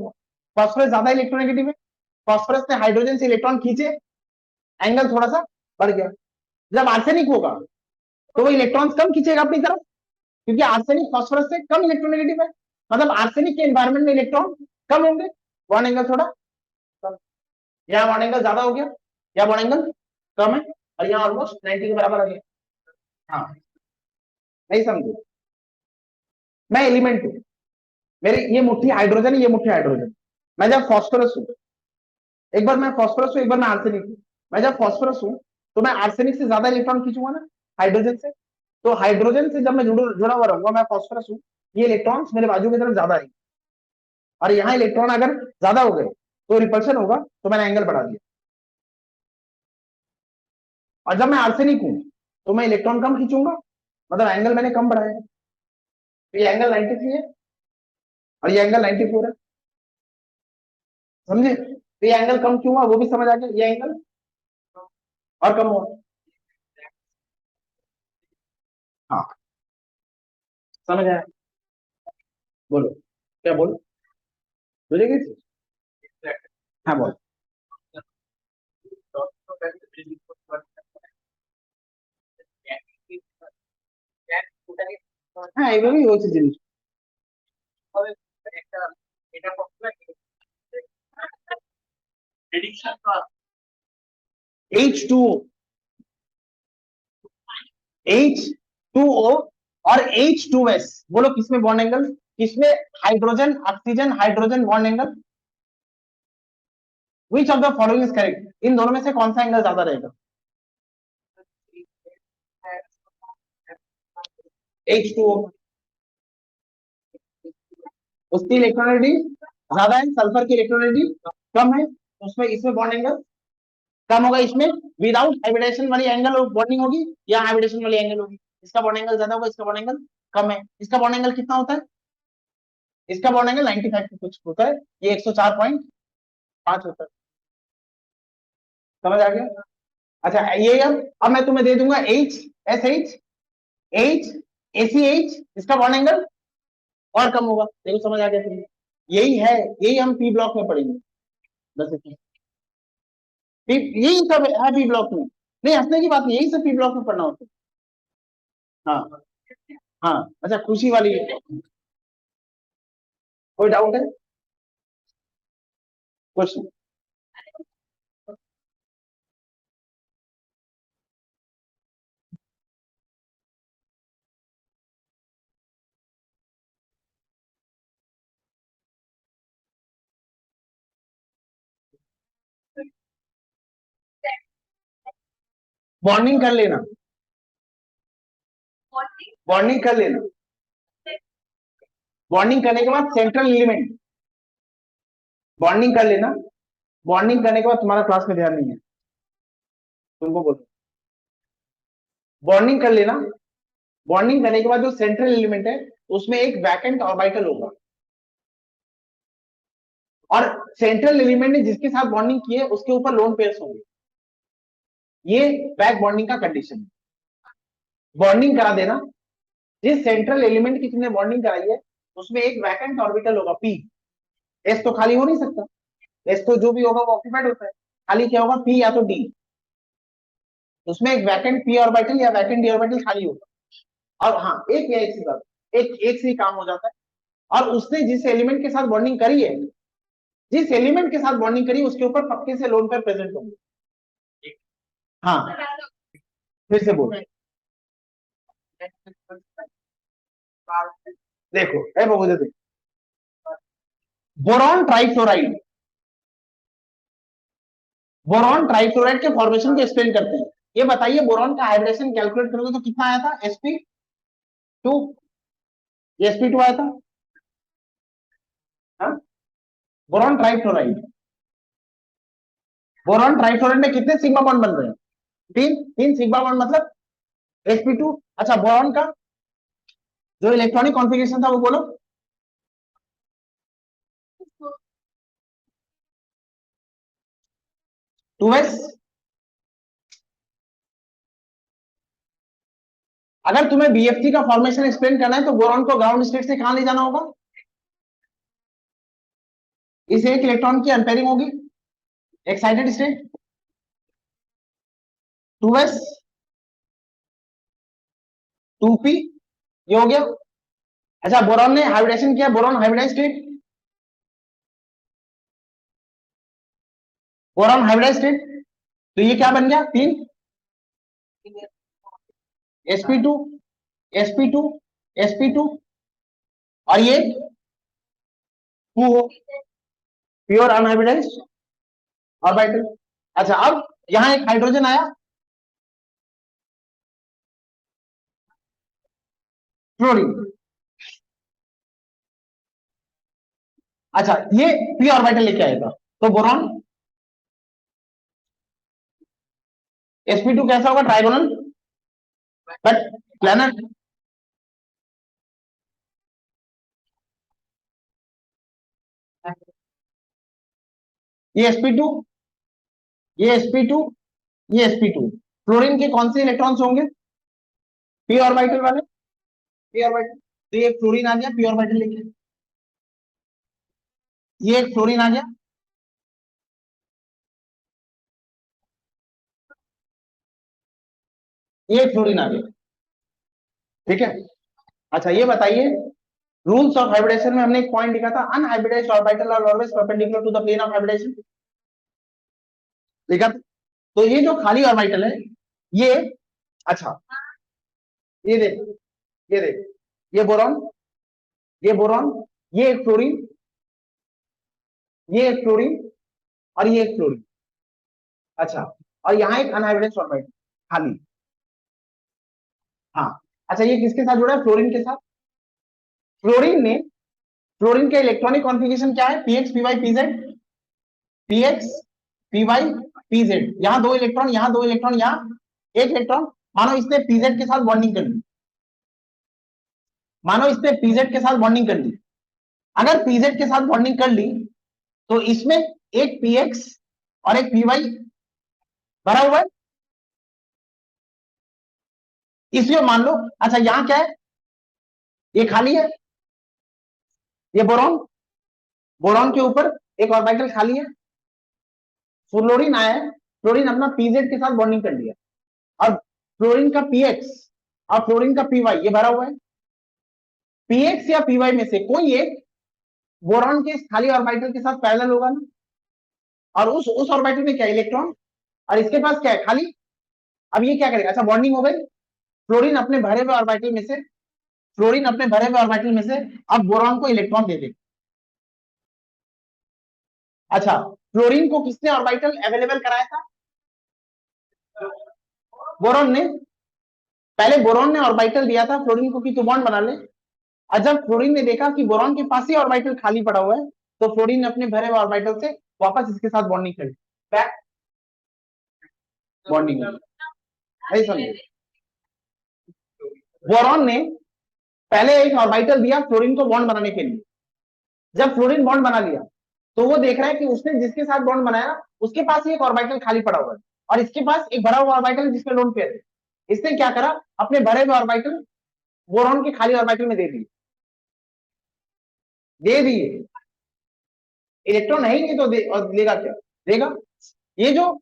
फॉस्फोरस ज्यादा इलेक्ट्रोनेगेटिव है, फॉस्फोरस ने हाइड्रोजन से इलेक्ट्रॉन खींचे, एंगल थोड़ा सा बढ़ गया। जब आर्सेनिक होगा तो वो इलेक्ट्रॉन्स कम खींचेगा अपनी तरफ, क्योंकि आर्सेनिक फॉस्फोरस से कम इलेक्ट्रोनेगेटिव है, मतलब आर्सेनिक के एनवायरमेंट में इलेक्ट्रॉन कम होंगे, बॉन्ड एंगल थोड़ा कम। यहाँ बॉन्ड एंगल ज्यादा हो गया, या बॉन्ड एंगल कम है, और यहाँ ऑलमोस्ट 90 के बराबर आ गया। हाँ, नहीं समझे? मैं एलिमेंट हूं, मेरी ये मुट्ठी हाइड्रोजन है, ये मुट्ठी हाइड्रोजन। मैं जब फॉस्फोरस हूं, एक बार मैं फॉस्फोरस हूं, एक बार मैं आर्सेनिक हूं। मैं जब फॉस्फोरस हूं तो मैं आर्सेनिक से ज्यादा इलेक्ट्रॉन खींचूंगा ना, हाइड्रोजन से। तो हाइड्रोजन से जब मैं जुड़ा हुआ रहूंगा, मैं फॉस्फोरस हूं, ये इलेक्ट्रॉन्स मेरे बाजू की तरफ ज्यादा आएंगे, और यहाँ इलेक्ट्रॉन अगर ज्यादा हो गए तो रिपल्शन होगा, तो मैंने एंगल बढ़ा दिया। और जब मैं आर्सेनिक हूं तो मैं इलेक्ट्रॉन कम खींचूंगा, मतलब एंगल मैंने कम बढ़ाया। तो ये एंगल 93 है, और ये एंगल 94 है, समझे? तो ये एंगल कम क्यों हुआ वो भी समझ आ गया, ये एंगल और कम हुआ। हाँ, समझ आया? बोलो, क्या बोलो, बुझेगी? हाँ बोलो। হ্যাঁ এইভাবেই হচ্ছে জিনিস। H2O, H2O और H2S, बोलो किसमें बॉन्ड एंगल, किसमें? Hydrogen oxygen hydrogen bond angle, which of the following is correct? इन दोनों में से कौन सा एंगल ज्यादा रहेगा? H2O, उसकी इलेक्ट्रोनेगेटिविटी ज्यादा है, सल्फर की इलेक्ट्रोनेगेटिविटी कम है, तो उसमें इसमें बॉन्ड एंगल कम होगा। इसमें विदाउट हाइब्रिडेशन वाली एंगल बॉन्डिंग होगी, या हाइब्रिडेशन वाली एंगल होगी? इसका बॉन्ड एंगल ज्यादा होगा, इसका बॉन्ड एंगल कम है। इसका बॉन्ड एंगल कितना होता है? इसका बॉन्ड एंगल 95 के कुछ होता है, ये 104.5 होता है। समझ आ गया? अच्छा, ये अब मैं तुम्हें दे दूंगा H, SH, H, ACH, इसका बॉन्ड एंगल और कम होगा। देखो समझ आ गया फिर? यही है, यही हम पी ब्लॉक में पढ़ेंगे, बस इतना। यही सब है पी ब्लॉक में, नहीं हंसने की बात नहीं, यही सब पी ब्लॉक में पढ़ना होता है। हाँ हाँ। अच्छा, खुशी वाली कोई डाउट है? क्वेश्चन? बॉन्डिंग कर लेना, बॉन्डिंग कर लेना, बॉन्डिंग करने के बाद सेंट्रल एलिमेंट, बॉन्डिंग कर लेना। बॉन्डिंग करने के बाद तुम्हारा क्लास में ध्यान नहीं है, तुमको बोलो, बॉन्डिंग कर लेना। बॉन्डिंग करने के बाद जो सेंट्रल एलिमेंट है उसमें एक वैकेंट ऑर्बिटल होगा, और सेंट्रल एलिमेंट ने जिसके साथ बॉन्डिंग की है उसके ऊपर लोन पेयर्स होंगे। ये बैक बॉन्डिंग का कंडीशन है। बॉन्डिंग करा देना, जिस सेंट्रल एलिमेंट की तुमने बॉन्डिंग कराई है उसमें एक वैकेंट ऑर्बिटल होगा पी। एस तो खाली हो नहीं सकता, एस तो जो भी होगा वो ऑक्यूपाइड होता है, खाली क्या होगा? पी या तो डी। उसमें एक वैकेंट पी ऑर्बिटल या वैकेंट डी ऑर्बिटल खाली होगा। और हाँ, एक या एक से ज्यादा, एक से ही काम हो जाता है। और उसने जिस एलिमेंट के साथ बॉन्डिंग करी है, जिस एलिमेंट के साथ बॉन्डिंग करी उसके ऊपर पक्के से लोन पेयर प्रेजेंट होंगे। हाँ, फिर से बोल। देखो ए बाबू, देखो, बोरॉन ट्राइफ्लोराइड, बोरॉन ट्राइक्लोराइड के फॉर्मेशन को एक्सप्लेन करते हैं। ये बताइए बोरॉन का हाइड्रेशन कैलकुलेट करोगे तो कितना आया था, sp2, ये sp2 आया था। हाँ? बोरॉन ट्राइक्लोराइड, बोरॉन ट्राइक्लोराइड में कितने सिग्मा बॉन्ड बन रहे हैं, तीन, तीन सिग्मा बॉन्ड मतलब sp2। अच्छा बोरॉन का जो इलेक्ट्रॉनिक कॉन्फ़िगरेशन था वो बोलो। 2s। अगर तुम्हें बीएफटी का फॉर्मेशन एक्सप्लेन करना है तो बोरॉन को ग्राउंड स्टेट से कहां ले जाना होगा, इस एक इलेक्ट्रॉन की अनपेयरिंग होगी, एक्साइटेड स्टेट 2s 2p, ये हो गया। अच्छा बोरॉन ने हाइब्रिडेशन किया, boron hybridize state, boron hybridize state, तो ये क्या बन गया, तीन, sp2 sp2 sp2 और ये 2 हो, प्योर अनहाइब्रिडाइज्ड ऑर्बिटल। अच्छा अब यहां एक हाइड्रोजन आया, फ्लोरीन। अच्छा ये पी ऑर्बिटल लेके आएगा, तो बोरॉन sp2 कैसा होगा, ट्राइगोनल बट प्लानर। ये sp2, ये sp2, ये sp2, फ्लोरीन के कौन से इलेक्ट्रॉन्स होंगे, पी ऑर्बिटल वाले, पी ऑर्बिटल। तो ये फ्लोरीन आ गया पी ऑर्बिटल लेके, ये एक फ्लोरीन आ गया, ये एक फ्लोरीन आ गया, ठीक है। अच्छा ये बताइए रूल्स ऑफ हाइब्रिडेशन में हमने एक पॉइंट लिखा था, unhybridized orbital are always perpendicular to the plane of hybridization, लिखा था। तो ये जो खाली ऑर्बिटल है ये, अच्छा ये देख, ये देख, ये बोरॉन, ये बोरॉन, ये एक फ्लोरीन, ये एक फ्लोरीन और ये एक फ्लोरीन। अच्छा और यहाँ एक अनहाइब्रिडाइज्ड ऑर्बिटल खाली। हाँ अच्छा ये किसके साथ जुड़ा है, फ्लोरीन के साथ। फ्लोरीन ने, फ्लोरीन के इलेक्ट्रॉनिक कॉन्फ़िगरेशन क्या है, px py pz, px py pz, यहाँ दो इलेक्ट्रॉन, यहाँ दो इलेक्ट्रॉन, यहाँ एक इलेक्ट्रॉन। मानो इसने pz के साथ बॉन्डिंग कर ली, मानो इसने pz के साथ बॉन्डिंग कर ली। अगर pz के साथ बॉन्डिंग कर ली तो इसमें एक px और एक py भरा हुआ है, इसलिए मान लो। अच्छा यहाँ क्या है, ये खाली है, ये बोरॉन, बोरॉन के ऊपर एक ऑर्बिटल खाली है, फ्लोरीन आया है, फ्लोरीन अपना pz के साथ बॉन्डिंग कर लिया और फ्लोरीन का px और फ्लोरीन का py ये भरा हुआ है। px या py में से कोई एक बोरॉन के इस खाली ऑर्बिटल के साथ पैरेलल होगा ना, और उस ऑर्बिटल में क्या इलेक्ट्रॉन, और इसके पास क्या है, खाली। अब ये क्या करेगा, अच्छा बॉन्डिंग हो गई, फ्लोरीन अपने भरे हुए ऑर्बिटल में से, फ्लोरीन अपने भरे हुए ऑर्बिटल में से अब बोरॉन को इलेक्ट्रॉन दे देगा। अच्छा फ्लोरीन को किसने ऑर्बिटल अवेलेबल कराया था, बोरॉन ने। पहले बोरॉन ने ऑर्बिटल दिया था फ्लोरीन को कि तू बॉन्ड बना ले, और जब फ्लोरीन ने देखा कि बोरॉन के पास ही ऑर्बिटल खाली पड़ा हुआ है तो फ्लोरीन ने अपने भरे हुए ऑर्बिटल से वापस इसके साथ बॉन्डिंग कर ली, बैक बॉन्डिंग। नहीं समझे, बोरॉन ने पहले एक ऑर्बिटल दिया फ्लोरीन को बॉन्ड बनाने के लिए, जब फ्लोरीन बॉन्ड बना लिया तो वो देख रहा है कि उसने जिसके साथ बॉन्ड बनाया उसके पास ही एक ऑर्बिटल खाली पड़ा हुआ है और इसके पास एक भरा हुआ ऑर्बिटल जिसमें लोन पेयर है। इसने क्या करा, अपने भरे हुए ऑर्बिटल बोरॉन के खाली ऑर्बिटल में दे दिए, दे दिए। इलेक्ट्रॉन है ही नहीं तो और देगा क्या, देगा। ये जो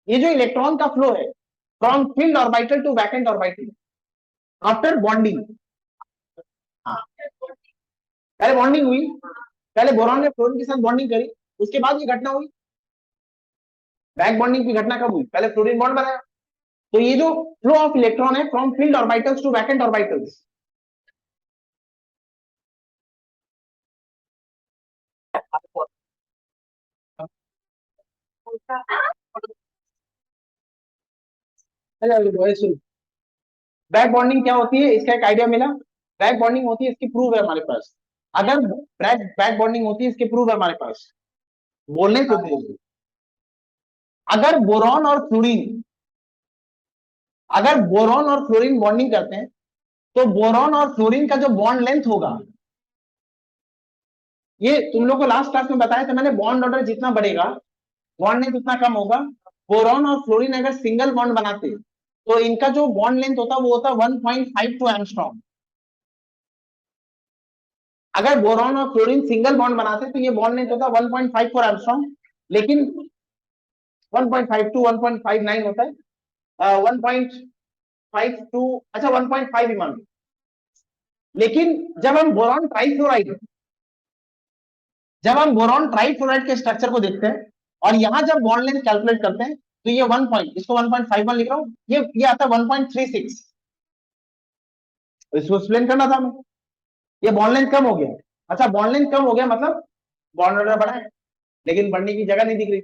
ये जो इलेक्ट्रॉन का फ्लो है from filled orbital to vacant orbital after bonding, पहले बॉन्डिंग हुई, पहले बोरॉन ने फ्लोरीन के साथ बॉन्डिंग करी, उसके बाद ये घटना हुई। बैक बॉन्डिंग की घटना कब हुई, पहले फ्लोरीन बॉन्ड बनाया। तो ये जो फ्लो ऑफ इलेक्ट्रॉन है from filled orbitals to vacant orbitals, back bonding क्या होती है, इसका एक आइडिया मिला। बैक बॉन्डिंग होती है, इसकी प्रूफ है हमारे पास। अगर बैक बैक बॉन्डिंग होती है, इसके प्रूफ है हमारे पास, बोलने तो दे। अगर बोरॉन और फ्लोरीन, अगर बोरॉन और फ्लोरीन बॉन्डिंग करते हैं, तो बोरॉन और फ्लोरीन का जो बॉन्ड लेंथ होगा, ये तुम लोग को लास्ट क्लास में बताया था मैंने, बॉन्ड ऑर्डर जितना बढ़ेगा बॉन्ड लेंथ उतना कम होगा। बोरॉन और फ्लोरीन अगर सिंगल बॉन्ड बनाते तो इनका जो बॉन्ड लेंथ होता वो होता 1.52 एंगस्ट्रॉम। अगर बोरॉन और फ्लोरीन सिंगल बॉन्ड बनाते तो ये बॉन्ड लेंथ होता 1.54 एंगस्ट्रॉम, लेकिन 1.52 1.59 होता है, 1.52, अच्छा 1.5 भी मान लो। लेकिन जब हम बोरॉन ट्राइफ्लोराइड, जब हम बोरॉन ट्राइफ्लोराइड के स्ट्रक्चर को देखते हैं और यहां जब बॉन्ड लेंथ कैलकुलेट करते हैं तो ये 1 पॉइंट, इसको 1.51 लिख रहा हूं, ये आता है 1.36। इसको एक्सप्लेन करना था मैं, ये बॉन्ड लेंथ कम हो गया। अच्छा बॉन्ड लेंथ कम हो गया मतलब बॉन्ड ऑर्डर बढ़ा है, लेकिन बढ़ने की जगह नहीं दिख रही।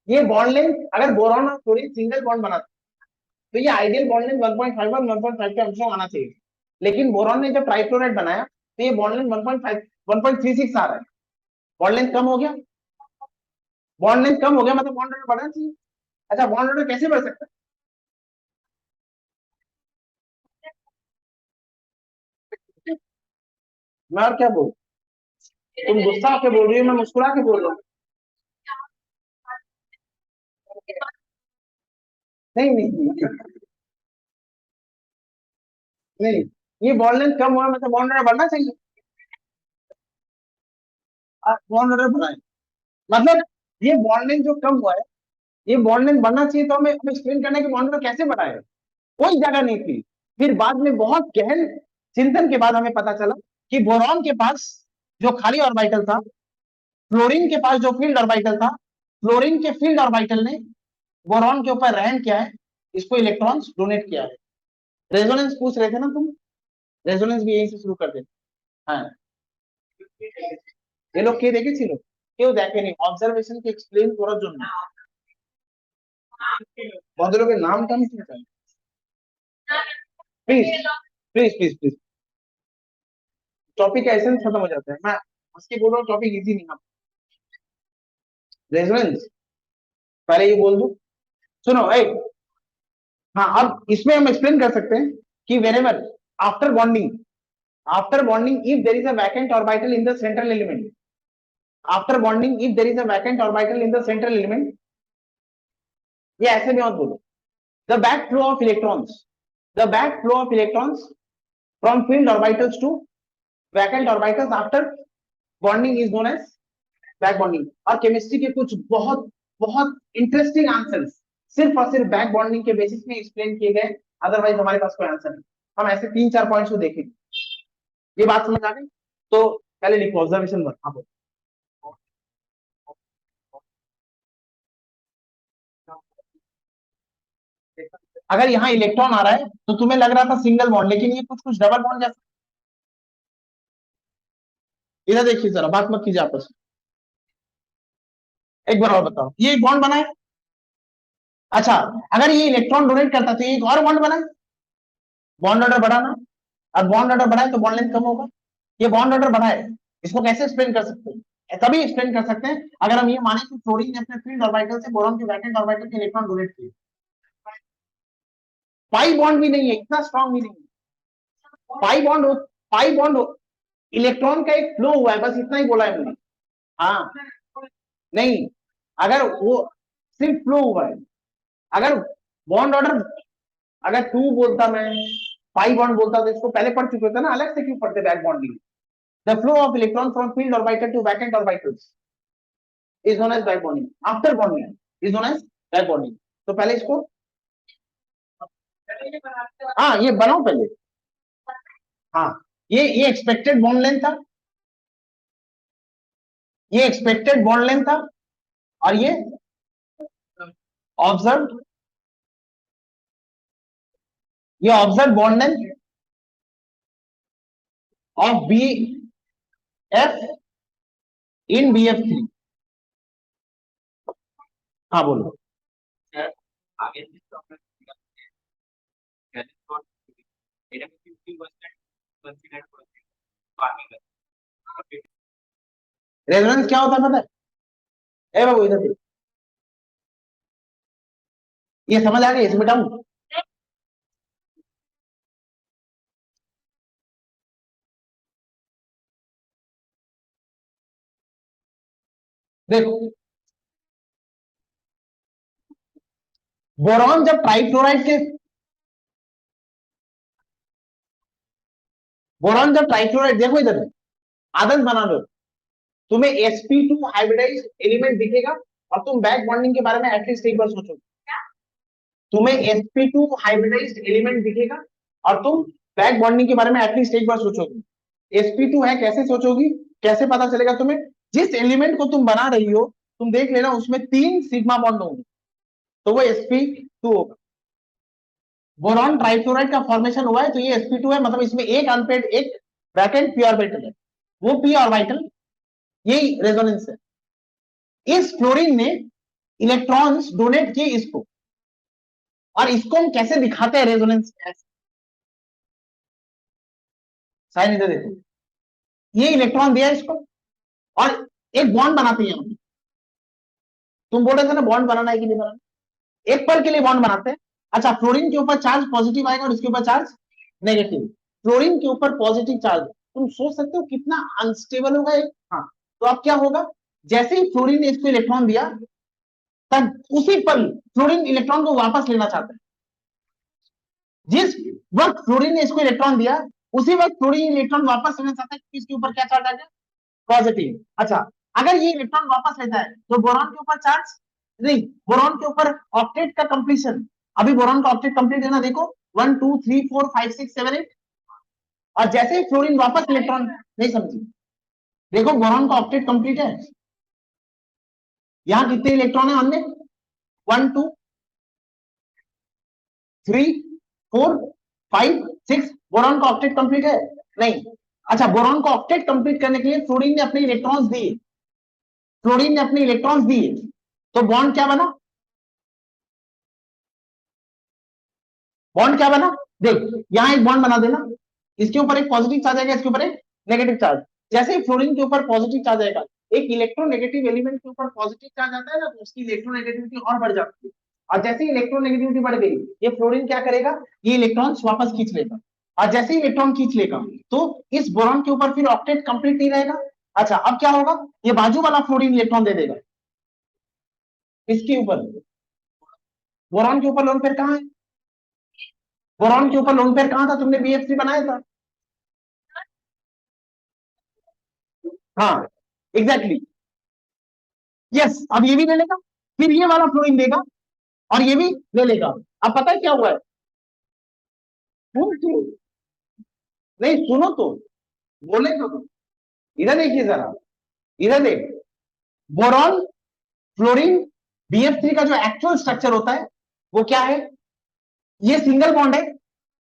ये बॉन्ड लेंथ अगर बोरॉन और फ्लोरीन सिंगल बॉन्ड बनाते तो ये आइडियल बॉन्ड लेंथ 1.51 1.52 एंगस्ट्रॉम आना चाहिए, लेकिन बोरॉन ने जब ट्राइफ्लोराइड बनाया तो ये बॉन्ड लेंथ 1.5 1.36 आ रहा है। बॉन्ड लेंथ कम हो गया, बॉन्ड लेंथ कम हो गया मतलब बॉन्ड ऑर्डर बढ़ना चाहिए। अच्छा बॉन्ड ऑर्डर कैसे बढ़ सकता है? मैं और क्या बोल, तुम गुस्सा होकर बोल रही हो, मैं मुस्कुरा के बोल रहा हूँ। नहीं नहीं नहीं, नहीं, ये बॉन्ड लेंथ कम हुआ मतलब बॉन्ड ऑर्डर बढ़ना चाहिए। बॉन्ड ऑर्डर बढ़ाए मतलब ये बॉन्ड लेंथ जो कम हुआ है, ये बॉन्ड लेंथ बढ़ना चाहिए, तो हमें एक्सप्लेन करना है कि बॉन्ड ऑर्डर कैसे बढ़ाए। कोई जगह नहीं थी। फिर बाद में बहुत गहन चिंतन के बाद हमें पता चला कि बोरॉन के पास जो खाली ऑर्बिटल था, फ्लोरीन के पास जो फील्ड ऑर्बिटल था, फ्लोरीन के फील्ड ऑर्बिटल ने बोरॉन के ऊपर रहन किया है, इसको इलेक्ट्रॉन्स डोनेट किया है। रेजोनेंस पूछ रहे थे ना तुम, रेजोनेंस भी यहीं से शुरू कर देते। हाँ, ये लोग কে দেখেছিল? কেউ দেখেনি, অবজারভেশন কে এক্সপ্লেন করার জন্য। ভদ্রলোকের নাম টাম কি জানেন? Please please please please, topic का एसेंस खत्म हो जाता है। मैं उसके बोल रहा हूँ टॉपिक इजी नहीं है। रेजोनेंस पहले ये बोल दूं, सुनो एक, हाँ अब इसमें हम एक्सप्लेन कर सकते हैं कि wherever after bonding, after bonding if there is a vacant orbital in the central element, after bonding if there is a vacant orbital in the central element, ये ऐसे में मत बोलो, the back flow of electrons, the back flow of electrons from filled orbitals to vacant orbitals after bonding is known as back bonding। और chemistry के कुछ बहुत बहुत इंटरेस्टिंग आंसर्स सिर्फ और सिर्फ बैक बॉन्डिंग के बेसिस में एक्सप्लेन किए गए, अदरवाइज हमारे पास कोई आंसर नहीं। हम ऐसे 3-4 पॉइंट्स को देखेंगे। ये बात समझ आ गई? तो पहले लिखो ऑब्जर्वेशन 1। हाँ अगर यहाँ इलेक्ट्रॉन आ रहा है तो तुम्हें लग रहा था सिंगल बॉन्ड, लेकिन ये कुछ कुछ डबल बॉन्ड जैसा। इधर देखिए जरा, बात मत कीजिए आपस में, एक बार और बताओ, ये एक बॉन्ड बना है। अच्छा अगर ये इलेक्ट्रॉन डोनेट करता तो ये एक और बॉन्ड बना है, बॉन्ड ऑर्डर बढ़ा ना। और बॉन्ड ऑर्डर बढ़ा है तो बॉन्ड लेंथ कम होगा। ये बॉन्ड ऑर्डर बढ़ा है, इसको कैसे एक्सप्लेन कर सकते हैं? तभी एक्सप्लेन कर सकते हैं अगर हम ये माने कि फ्लोरीन ने अपने फील्ड ऑर्बिटल से बोरॉन के वैकेंट ऑर्बिटल के इलेक्ट्रॉन डोनेट किए। पाई बॉन्ड भी नहीं है, इतना स्ट्रॉन्ग भी नहीं है। पाई बॉन्ड हो, पाई बॉन्ड हो, इलेक्ट्रॉन का एक फ्लो हुआ है, बस इतना ही बोला है मैंने। हाँ नहीं, अगर वो सिर्फ फ्लो हुआ है, अगर बॉन्ड ऑर्डर, अगर टू बोलता मैं, पाई बॉन्ड बोलता तो इसको पहले पढ़ चुके थे ना, अलग से क्यों पढ़ते back bonding? The flow of electron from filled orbital to vacant orbitals is known as back bonding, after bonding is known as back bonding. तो पहले इसको, हाँ ये बनाओ पहले। हाँ ये एक्सपेक्टेड बॉन्ड लेंथ था, ये एक्सपेक्टेड बॉन्ड लेंथ था, और ये ऑब्जर्व, ये observe bond length of B F in B F three. हाँ बोलो। रेजोनेंस क्या होता है पता है? ए बाबू इधर देखो। ये समझ आ गई, इसमें बताऊं? देखो, बोरॉन जब ट्राइफ्लोराइड के बोरॉन जब ट्राइफ्लोराइड, देखो इधर आदत बना लो। तुम्हें sp2 हाइब्रिडाइज्ड एलिमेंट दिखेगा और तुम बैक बॉन्डिंग के बारे में एटलीस्ट एक बार सोचो। तुम्हें sp2 हाइब्रिडाइज्ड एलिमेंट दिखेगा और तुम बैक बॉन्डिंग के बारे में एटलीस्ट एक बार सोचोगे। sp2 है, कैसे सोचोगी? कैसे पता चलेगा तुम्हें? जिस एलिमेंट को तुम बना रही हो, तुम देख लेना उसमें 3 सिग्मा बॉन्ड होंगे, तो वो sp2 होगा। बोरॉन ट्राइफ्लोराइड का फॉर्मेशन हुआ है तो ये sp2 है, मतलब इसमें एक अनपेड एक वैकेंट पी ऑर्बिटल है, वो पी ऑर्बिटल, यही रेजोनेंस है। इस फ्लोरीन ने इलेक्ट्रॉन्स डोनेट किए इसको, और इसको हम कैसे दिखाते हैं रेजोनेंस? साइन इधर देखो, ये इलेक्ट्रॉन दिया इसको और एक बॉन्ड बनाते हैं हम। तुम बोल रहे थे ना बॉन्ड बनाना है कि नहीं बनाना, एक पल के लिए बॉन्ड बनाते हैं। अच्छा, फ्लोरीन के ऊपर चार्ज पॉजिटिव आएगा और इसके ऊपर चार्ज नेगेटिव। फ्लोरीन के ऊपर पॉजिटिव चार्ज, तुम सोच सकते हो कितना अनस्टेबल होगा एक। हाँ, तो अब क्या होगा, जैसे ही फ्लोरीन ने इसको इलेक्ट्रॉन दिया, तब उसी पल फ्लोरीन इलेक्ट्रॉन को वापस लेना चाहता है। जिस वक्त फ्लोरीन ने इसको इलेक्ट्रॉन दिया, उसी वक्त फ्लोरीन इलेक्ट्रॉन वापस लेना चाहता है, क्योंकि इसके ऊपर क्या चार्ज आ गया? पॉजिटिव। अच्छा, अगर ये इलेक्ट्रॉन वापस लेता है तो बोरॉन के ऊपर चार्ज नहीं, बोरॉन के ऊपर ऑक्टेट का कंप्लीशन। अभी बोरॉन का ऑक्टेट कंप्लीट है ना, देखो 1 2 3 4 5 6 7 8। और जैसे ही फ्लोरीन वापस इलेक्ट्रॉन, नहीं समझी? देखो बोरॉन का ऑक्टेट कंप्लीट है, यहां कितने इलेक्ट्रॉन है हमने? 1 2 3 4 5 6। बोरॉन का ऑक्टेट कंप्लीट है? नहीं। अच्छा, बोरॉन का ऑक्टेट कंप्लीट करने के लिए फ्लोरीन ने अपने इलेक्ट्रॉन्स दिए, फ्लोरीन ने अपने इलेक्ट्रॉन्स दिए, तो बॉन्ड क्या बना? बॉन्ड क्या बना? देख, यहां एक बॉन्ड बना देना, इसके ऊपर एक पॉजिटिव चार्ज आएगा, इसके ऊपर एक नेगेटिव चार्ज। जैसे ही फ्लोरीन के ऊपर पॉजिटिव चार्ज आएगा, एक इलेक्ट्रोनेगेटिव एलिमेंट के ऊपर पॉजिटिव चार्ज आता है ना, तो उसकी इलेक्ट्रोनेगेटिविटी और बढ़ जाती है। और जैसे ही इलेक्ट्रोनेगेटिविटी बढ़ गई, ये फ्लोरीन क्या करेगा? ये इलेक्ट्रॉन्स वापस खींच लेगा। और जैसे ही इलेक्ट्रॉन खींच लेगा, तो इस बोरॉन के ऊपर फिर ऑक्टेट कंप्लीट नहीं रहेगा। अच्छा, अब क्या होगा? ये बाजू वाला फ्लोरीन इलेक्ट्रॉन दे देगा इसके ऊपर। बोरॉन के ऊपर लोन पेयर कहां है? बोरॉन के ऊपर लोन पेयर कहां था? तुमने BF3 बनाया था। हाँ, एग्जैक्टली। यस, अब ये भी ले लेगा, फिर ये वाला फ्लोरीन देगा और ये भी ले लेगा। अब पता है क्या हुआ है? नहीं, सुनो तो, बोले तो तुम। इधर देखिए जरा, इधर देख। बोरॉन, फ्लोरीन, BF3 का जो एक्चुअल स्ट्रक्चर होता है वो क्या है? ये सिंगल बॉन्ड है,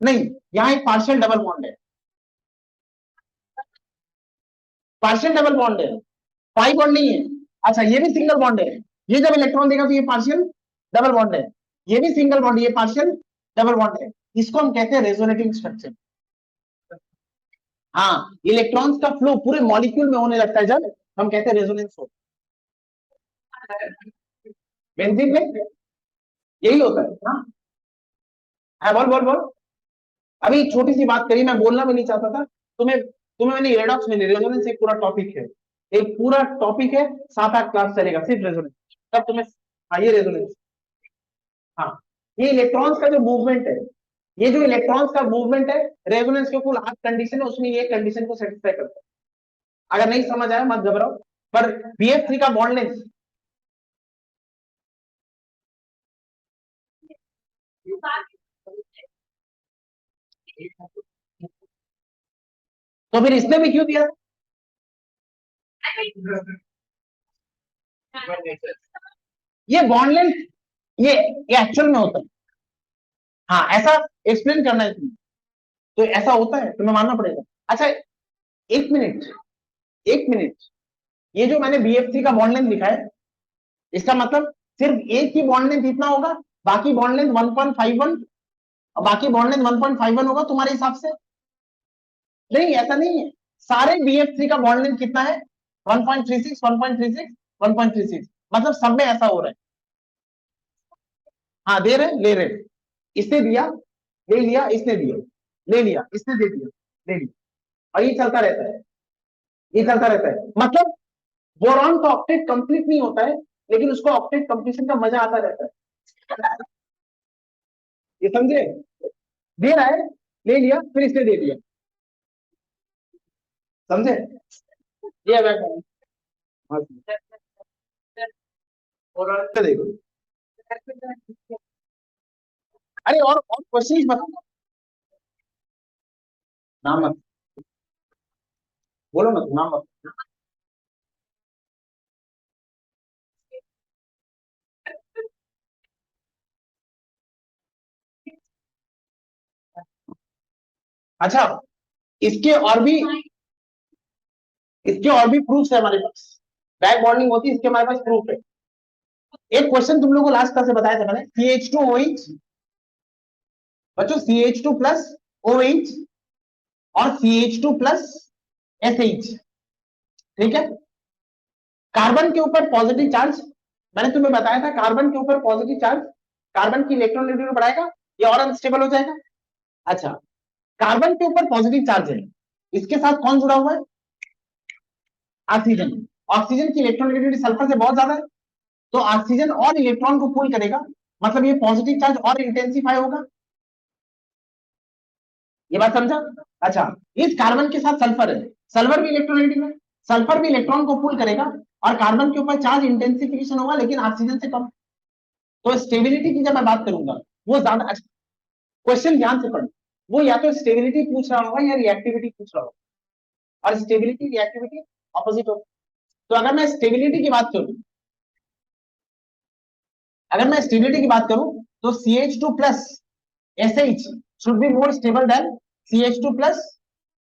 नहीं, यहाँ एक पार्शियल डबल बॉन्ड है। पार्शियल डबल बॉन्ड है, पाई बॉन्ड नहीं है। अच्छा, ये भी सिंगल बॉन्ड है, ये जब इलेक्ट्रॉन देगा तो ये पार्शियल डबल बॉन्ड है। ये भी सिंगल बॉन्ड, ये पार्शियल डबल बॉन्ड है। इसको हम कहते हैं रेजोनेटिंग स्ट्रक्चर। हाँ, इलेक्ट्रॉन्स का फ्लो पूरे मॉलिक्यूल में होने लगता है जब हम कहते हैं रेजोनेंस हो। बेंजीन में यही होता है। हाँ, है, बोल बोल बोल। अभी छोटी सी बात करी, मैं बोलना भी नहीं चाहता था। तुम्हें तुम्हें मैंने रेडॉक्स में, रेजोनेंस एक पूरा टॉपिक है, एक पूरा टॉपिक है, 7 8 क्लास चलेगा सिर्फ रेजोनेंस। तब तुम्हें, हाँ ये रेजोनेंस। हाँ, ये इलेक्ट्रॉन्स का जो मूवमेंट है, ये जो इलेक्ट्रॉन्स का मूवमेंट है, रेजोनेंस के कुल 8 कंडीशन है, उसमें ये कंडीशन को सेटिस्फाई करता है। अगर नहीं समझ आया मत घबराओ। पर BF3 का बॉन्ड लेंथ, तो फिर इसने भी क्यों दिया? ये बॉन्ड लेंथ, ये एक्चुअल में होता है। हाँ, ऐसा एक्सप्लेन करना है तुम्हें, तो ऐसा होता है, तुम्हें मानना पड़ेगा। अच्छा, एक मिनट, एक मिनट। ये जो मैंने BF3 का बॉन्ड लेंथ लिखा है, इसका मतलब सिर्फ एक ही बॉन्ड लेंथ इतना होगा, बाकी बॉन्ड लेंथ 1.51 और बाकी बॉन्ड लेंथ 1.51 होगा तुम्हारे हिसाब से? नहीं, ऐसा नहीं है। सारे BF3 का बॉन्ड लेंथ कितना है? 1.36 1.36 1.36, मतलब सब में ऐसा हो रहा है। हाँ दे रहे, ले रहे, इसने दिया, ले लिया, इसने दिया, ले लिया, इसने दे दिया, ले लिया, और ये चलता रहता है, ये चलता रहता है। मतलब बोरॉन का ऑक्टेट कंप्लीट नहीं होता है, लेकिन उसको ऑक्टेट कंप्लीशन का मजा आता रहता है। ये समझे? दे रहा है, ले लिया, फिर इसने दे दिया, समझे? ये मैं देखो। अरे और क्वेश्चन बताओ, नाम मत बोलो ना, नाम मत। अच्छा, इसके और भी इसके और भी प्रूफ है हमारे पास। बैक बॉन्डिंग होती है, इसके हमारे पास प्रूफ है। एक क्वेश्चन तुम लोगों को लास्ट क्लास से बताया था मैंने, CH2OH, बच्चों CH2 प्लस OH और CH2 प्लस SH, ठीक है? कार्बन के ऊपर पॉजिटिव चार्ज, मैंने तुम्हें बताया था, कार्बन के ऊपर पॉजिटिव चार्ज कार्बन की इलेक्ट्रॉन बढ़ाएगा या और अनस्टेबल हो जाएगा। अच्छा, कार्बन के ऊपर पॉजिटिव चार्ज है, इसके साथ कौन जुड़ा हुआ है? ऑक्सीजन। ऑक्सीजन की इलेक्ट्रॉन सल्फर से बहुत ज्यादा है, तो ऑक्सीजन और इलेक्ट्रॉन को पुल करेगा, मतलब ये पॉजिटिव चार्ज और इंटेंसिफाई होगा। ये बात समझा? अच्छा, इस कार्बन के साथ सल्फर है, सल्फर भी इलेक्ट्रोनेगेटिव है, सल्फर भी इलेक्ट्रॉन को पुल करेगा और कार्बन के ऊपर चार्ज इंटेंसिफिकेशन होगा, लेकिन ऑक्सीजन से कम। तो स्टेबिलिटी की जब मैं बात करूंगा, वो ज्यादा अच्छा, क्वेश्चन ध्यान से पढ़ो, वो या तो स्टेबिलिटी पूछ रहा होगा या रिएक्टिविटी पूछ रहा होगा, और स्टेबिलिटी रिएक्टिविटी ऑपोजिट होगा। तो अगर मैं स्टेबिलिटी की बात करूं, तो CH2 plus SH should be more stable than CH2 plus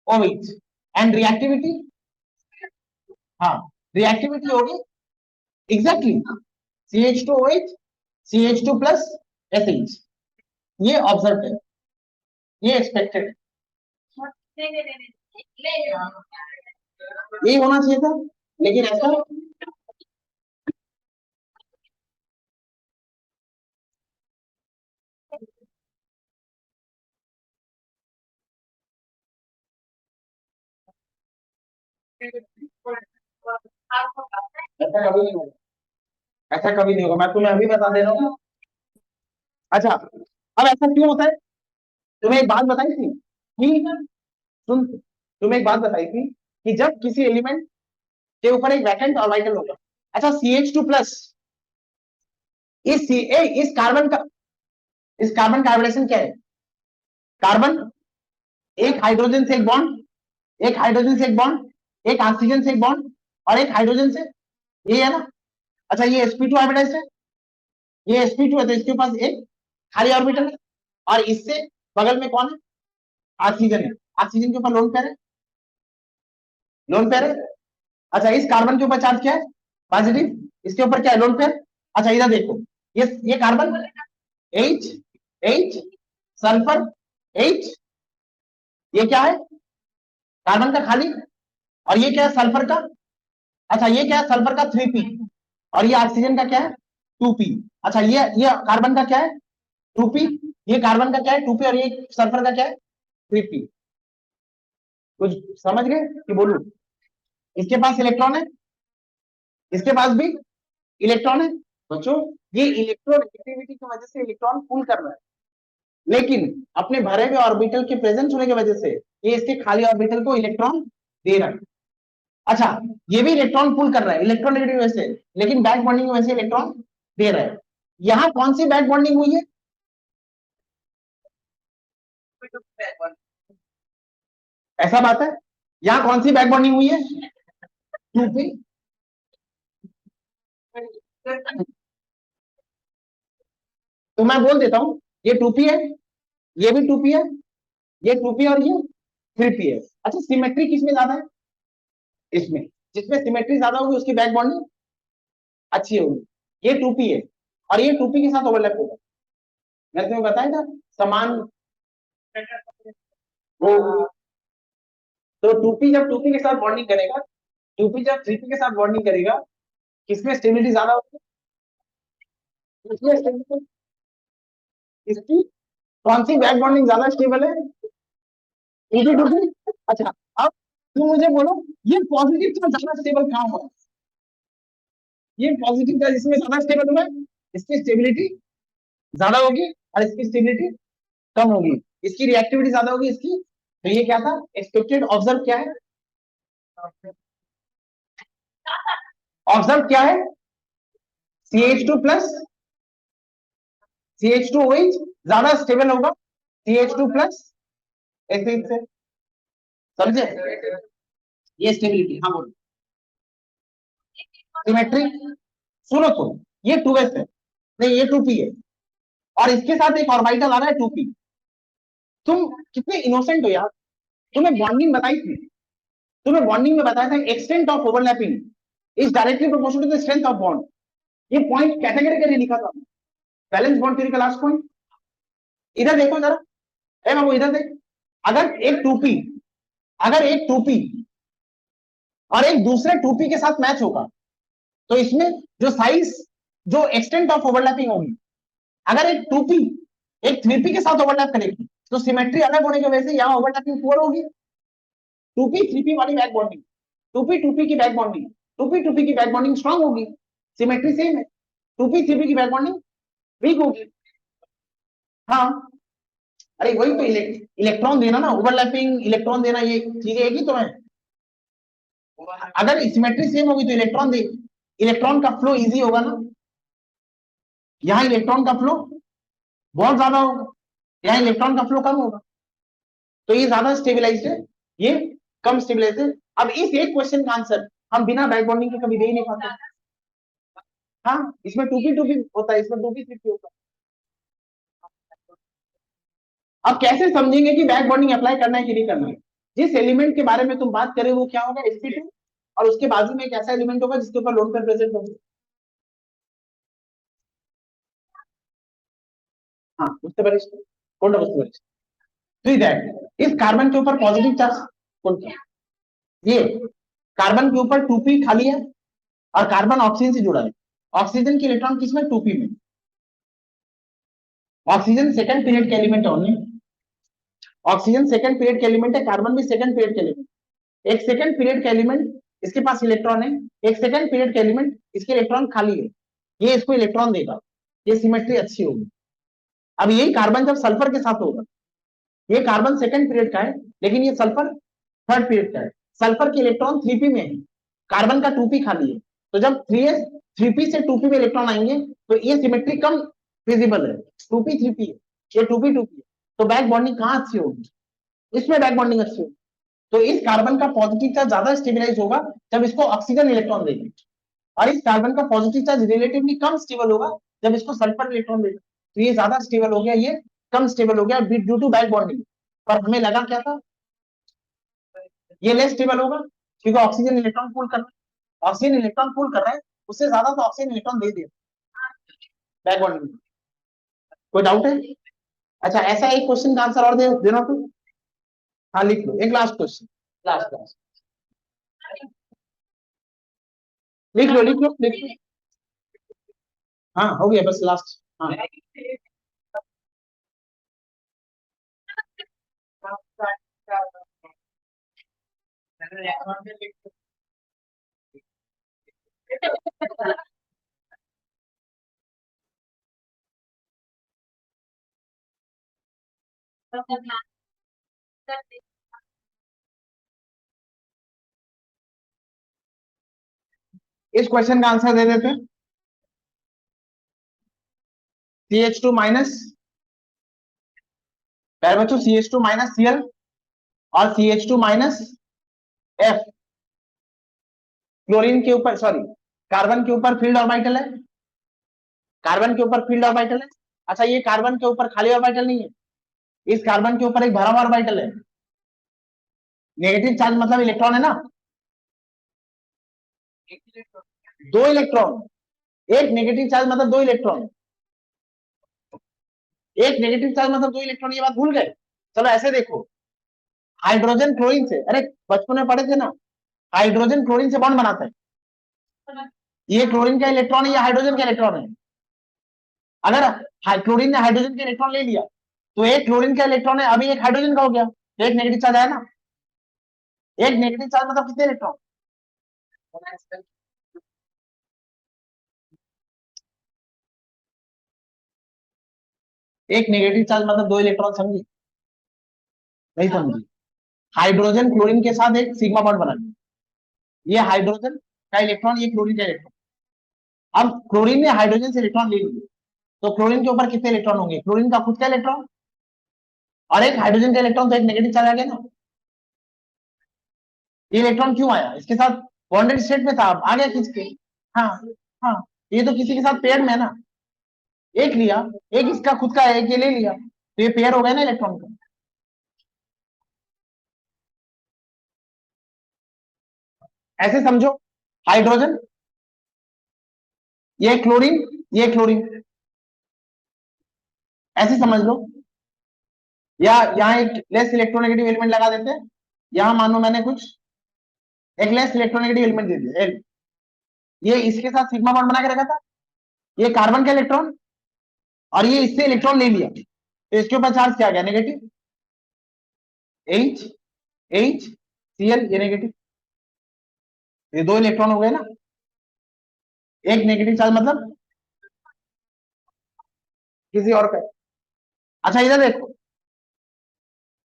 OH, and reactivity, हाँ, रिएक्टिविटी होगी exactly CH2OH CH2 plus SH, ये ऑब्जर्व है, ये एक्सपेक्टेड, यही होना चाहिए था, लेकिन ऐसा ऐसा कभी नहीं होगा, ऐसा कभी नहीं होगा, मैं तुम्हें अभी बता दे रहा हूँ। अच्छा, अब ऐसा क्यों होता है? तुम्हें एक बात बताई थी कि, सुन, तुम्हें एक बात बताई थी कि जब किसी एलिमेंट के ऊपर एक वैकेंट ऑर्बिटल होगा, अच्छा CH2 प्लस, इस कार्बन का, इस कार्बन का हाइब्रिडेशन क्या है? कार्बन, एक हाइड्रोजन से एक बॉन्ड, एक हाइड्रोजन से एक बॉन्ड, एक ऑक्सीजन से एक बॉन्ड, और एक हाइड्रोजन से, ये है ना? अच्छा, ये sp2 हाइब्रिडाइज्ड है, ये sp2 है, तो इसके पास एक खाली ऑर्बिटल है, और इससे बगल में कौन है? ऑक्सीजन है, ऑक्सीजन के ऊपर लोन पेयर है, लोन पेयर है। अच्छा, इस कार्बन के ऊपर चार्ज क्या है? पॉजिटिव, इसके ऊपर क्या है? Lone pair. अच्छा, इधर देखो, ये carbon, H H, sulphur H, ये क्या है? कार्बन का खाली, और ये क्या है? सल्फर का, अच्छा ये क्या है? सल्फर का 3p, और ये ऑक्सीजन का क्या है? 2p। अच्छा, ये कार्बन का क्या है? 2p, ये कार्बन का क्या है? 2p, और ये सल्फर का क्या है? 3p। कुछ समझ गए कि बोलूं? इसके पास इलेक्ट्रॉन है, इसके पास भी इलेक्ट्रॉन है, बच्चों ये इलेक्ट्रोनेगेटिविटी की वजह से इलेक्ट्रॉन पुल कर रहा है, लेकिन अपने भरे हुए ऑर्बिटल के प्रेजेंस होने की वजह से ये इसके खाली ऑर्बिटल को इलेक्ट्रॉन दे रहा है। अच्छा, ये भी इलेक्ट्रॉन पुल कर रहा है इलेक्ट्रोनेगेटिव वजह से, लेकिन बैक बॉन्डिंग की वजह से इलेक्ट्रॉन दे रहा है। यहां कौन सी बैक बॉन्डिंग हुई है? ऐसा बात है, यहां कौन सी बैक बॉन्डिंग हुई है? 2p, तो मैं बोल देता हूं, ये 2p है, ये भी 2p है, ये 2p और ये 3p है। अच्छा, सिमेट्री किसमें ज्यादा है? इसमें, जिसमें सिमेट्री ज्यादा होगी उसकी बैक बॉन्डिंग अच्छी होगी। ये 2p है, और ये 2p के साथ ओवरलैप होगा। मैंने तुम्हें बताया था समान वो। तो 2p जब 2p के साथ बॉन्डिंग करेगा, 2p जब 3p के साथ बॉन्डिंग करेगा, किसमें स्टेबिलिटी ज्यादा होगी? इसमें स्टेबिलिटी, इसकी कौन सी बैक बॉन्डिंग ज्यादा स्टेबल है? 2p 2p। अच्छा, अब तुम मुझे बोलो ये पॉजिटिव चार्ज ज्यादा स्टेबल कहाँ होगा? ये पॉजिटिव चार्ज इसमें ज्यादा स्टेबल होगा, इसकी स्टेबिलिटी ज्यादा होगी और इसकी स्टेबिलिटी कम होगी, इसकी रिएक्टिविटी ज्यादा होगी इसकी। तो ये क्या था एक्सपेक्टेड? ऑब्जर्व क्या है? ऑब्जर्व क्या है? CH2 प्लस CH2OH ज्यादा स्टेबल होगा CH2 प्लस एसिड से। समझे? ये स्टेबिलिटी। हाँ बोलो। सिमेट्री। सुनो तो, ये 2s है, नहीं ये 2p है, और इसके साथ एक ऑर्बिटल आ रहा है 2p। तुम कितने इनोसेंट हो यार, तुम्हें बॉन्डिंग बताई थी, तुम्हें बॉन्डिंग में बताया था extent of overlapping is directly proportional to the strength of bond. ये पॉइंट कैटेगरिकली लिखा था बैलेंस बॉन्ड थ्योरी का लास्ट पॉइंट। इधर देखो जरा, ए बाबू इधर देख, अगर एक 2p, अगर एक 2p और एक दूसरे 2p के साथ मैच होगा, तो इसमें जो साइज, जो एक्सटेंट ऑफ ओवरलैपिंग होगी, अगर एक 2p एक 3p के साथ ओवरलैप करेगी, तो सिमेट्री अलग होने की वजह से यहाँ ओवरलैपिंग पुअर होगी। 2p 3p वाली बैक बॉन्डिंग, 2p 2p की बैक बॉन्डिंग, 2p 2p की बैक बॉन्डिंग स्ट्रांग होगी, सिमेट्री सेम है। 2p 3p की बैक बॉन्डिंग वीक होगी। हाँ, अरे वही तो इलेक्ट्रॉन देना ना, ओवरलैपिंग इलेक्ट्रॉन देना, ये चीजें एक ही तो है। अगर सिमेट्री सेम होगी तो इलेक्ट्रॉन दे, इलेक्ट्रॉन का फ्लो इजी होगा ना, यहाँ इलेक्ट्रॉन का फ्लो बहुत ज्यादा होगा, यहाँ इलेक्ट्रॉन का फ्लो कम होगा, तो ये ज्यादा स्टेबिलाईज्ड है, ये कम स्टेबिलाईज्ड है। अब इस एक क्वेश्चन का आंसर हम बिना बैक बॉन्डिंग के कभी दे ही नहीं पाते। हाँ, इसमें 2p 2p होता है, इसमें 2p 3p होता है। अब कैसे समझेंगे कि बैक बॉन्डिंग अप्लाई करना है कि नहीं करना है? जिस एलिमेंट के बारे में तुम बात कर रहे हो वो क्या होगा? sp2, और उसके बाजू में एक ऐसा एलिमेंट होगा जिसके ऊपर लोन पेयर प्रेजेंट होगा। हाँ, उससे वरिष्ठ कौन सा वस्तु वरिष्ठ? थ्री दैट इस कार्बन के ऊपर पॉजिटिव चार्ज कौन सा? ये कार्बन के ऊपर 2p खाली है और कार्बन ऑक्सीजन से जुड़ा है। ऑक्सीजन के इलेक्ट्रॉन किसमें? 2p में। ऑक्सीजन सेकंड पीरियड के एलिमेंट है ओनली, ऑक्सीजन सेकंड पीरियड के एलिमेंट है, कार्बन भी सेकंड पीरियड के एलिमेंट। एक सेकंड पीरियड का एलिमेंट, इसके पास इलेक्ट्रॉन है, एक सेकंड पीरियड का एलिमेंट, इसके इलेक्ट्रॉन खाली है, ये इसको इलेक्ट्रॉन देगा, ये सिमेट्री अच्छी होगी। अब यही कार्बन जब सल्फर के साथ होगा, ये कार्बन सेकंड पीरियड का है लेकिन ये सल्फर थर्ड पीरियड का है, सल्फर के इलेक्ट्रॉन 3p में है, कार्बन का 2p खाली है, तो जब 3s 3p से 2p में इलेक्ट्रॉन आएंगे तो ये सिमेट्री कम विजिबल है, 2p 3p है, ये 2p 2p है, तो बैक बॉन्डिंग कहाँ अच्छी होगी? इसमें बैक बॉन्डिंग अच्छी होगी। तो इस कार्बन का पॉजिटिव चार्ज ज्यादा स्टेबलाइज होगा जब इसको ऑक्सीजन इलेक्ट्रॉन देगी, और इस कार्बन का पॉजिटिव चार्ज रिलेटिवली कम स्टेबल होगा जब इसको सल्फर इलेक्ट्रॉन देगा। तो ये ज्यादा स्टेबल हो गया, ये कम स्टेबल हो गया ड्यू टू बैक बॉन्डिंग। पर हमें लगा क्या था, ये लेस स्टेबल होगा क्योंकि ऑक्सीजन इलेक्ट्रॉन पुल कर रहा है, ऑक्सीजन इलेक्ट्रॉन पुल कर रहा है, उससे ज्यादा तो ऑक्सीजन इलेक्ट्रॉन दे दिया बैक बॉन्डिंग। कोई डाउट है? अच्छा, ऐसा एक क्वेश्चन का आंसर और देना तो। हाँ लिख लो, एक लास्ट क्वेश्चन, लास्ट लास्ट लिख लो लिख लो लिख लो। हाँ हो गया बस लास्ट। हाँ, इस क्वेश्चन का आंसर दे देते हैं। CH2 माइनस, पहले बच्चों CH2 माइनस Cl और CH2 माइनस F, क्लोरीन के ऊपर सॉरी कार्बन के ऊपर फील्ड ऑर्बिटल है, कार्बन के ऊपर फील्ड ऑर्बिटल है। अच्छा, ये कार्बन के ऊपर खाली ऑर्बिटल नहीं है, इस कार्बन के ऊपर एक भरा हुआ ऑर्बिटल है, नेगेटिव चार्ज मतलब इलेक्ट्रॉन है ना, दो इलेक्ट्रॉन, एक नेगेटिव चार्ज मतलब दो इलेक्ट्रॉन, एक नेगेटिव चार्ज मतलब दो इलेक्ट्रॉन, ये बात भूल गए। चलो ऐसे देखो, हाइड्रोजन क्लोरीन से, अरे बचपन में पढ़े थे ना, हाइड्रोजन क्लोरीन से बॉन्ड बनाता है, ये क्लोरीन का इलेक्ट्रॉन है, ये हाइड्रोजन का इलेक्ट्रॉन है। अगर क्लोरीन ने हाइड्रोजन का इलेक्ट्रॉन ले लिया तो एक क्लोरीन का इलेक्ट्रॉन है, अभी एक हाइड्रोजन का हो गया, तो एक नेगेटिव चार्ज आया ना। एक नेगेटिव चार्ज मतलब कितने इलेक्ट्रॉन? एक नेगेटिव चार्ज मतलब दो इलेक्ट्रॉन, समझी नहीं समझी? हाइड्रोजन क्लोरीन के साथ एक सिग्मा बॉन्ड बना लिया, ये हाइड्रोजन का इलेक्ट्रॉन, ये क्लोरीन का इलेक्ट्रॉन। अब क्लोरीन ने हाइड्रोजन से इलेक्ट्रॉन ले लिया, तो क्लोरीन के ऊपर कितने इलेक्ट्रॉन होंगे? क्लोरीन का खुद का इलेक्ट्रॉन और एक हाइड्रोजन का इलेक्ट्रॉन, तो एक नेगेटिव चार्ज आ गया ना। ये इलेक्ट्रॉन क्यों आया? इसके साथ बॉन्डेड स्टेट में था, अब आ गया खींच के। हाँ, हाँ, ये तो किसी के साथ पेयर में है ना, एक लिया, एक इसका खुद का है, एक ये ले लिया, तो ये पेयर हो गया ना इलेक्ट्रॉन का। ऐसे समझो, हाइड्रोजन, ये क्लोरीन, ये क्लोरीन, ऐसे समझ लो। या यहाँ एक लेस इलेक्ट्रोनेगेटिव एलिमेंट लगा देते हैं, यहाँ मानो मैंने कुछ एक लेस इलेक्ट्रोनेगेटिव एलिमेंट दे दिया, ये इसके साथ सिग्मा बॉन्ड बना के रखा था, ये कार्बन का इलेक्ट्रॉन, और ये इससे इलेक्ट्रॉन ले लिया, तो इसके ऊपर चार्ज क्या आ गया? Negative, H, H C L, ये नेगेटिव, ये दो इलेक्ट्रॉन हो गए ना, एक नेगेटिव चार्ज मतलब किसी और का। अच्छा इधर देखो,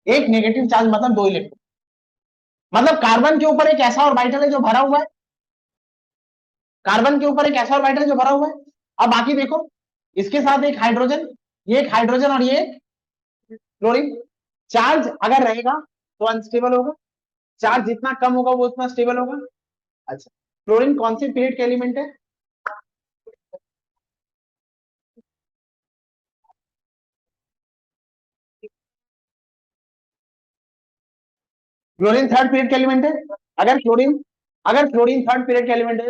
एक नेगेटिव चार्ज मतलब दो इलेक्ट्रॉन, मतलब कार्बन के ऊपर एक ऐसा ऑर्बिटल है जो भरा हुआ है, कार्बन के ऊपर एक ऐसा ऑर्बिटल है जो भरा हुआ है। अब बाकी देखो, इसके साथ एक हाइड्रोजन, ये एक हाइड्रोजन और ये एक क्लोरीन। चार्ज अगर रहेगा तो अनस्टेबल होगा, चार्ज जितना कम होगा वो उतना स्टेबल होगा। अच्छा, क्लोरीन कौन से पीरियड का एलिमेंट है? क्लोरीन थर्ड पीरियड का एलिमेंट है। अगर क्लोरीन अगर क्लोरीन थर्ड पीरियड का एलिमेंट है,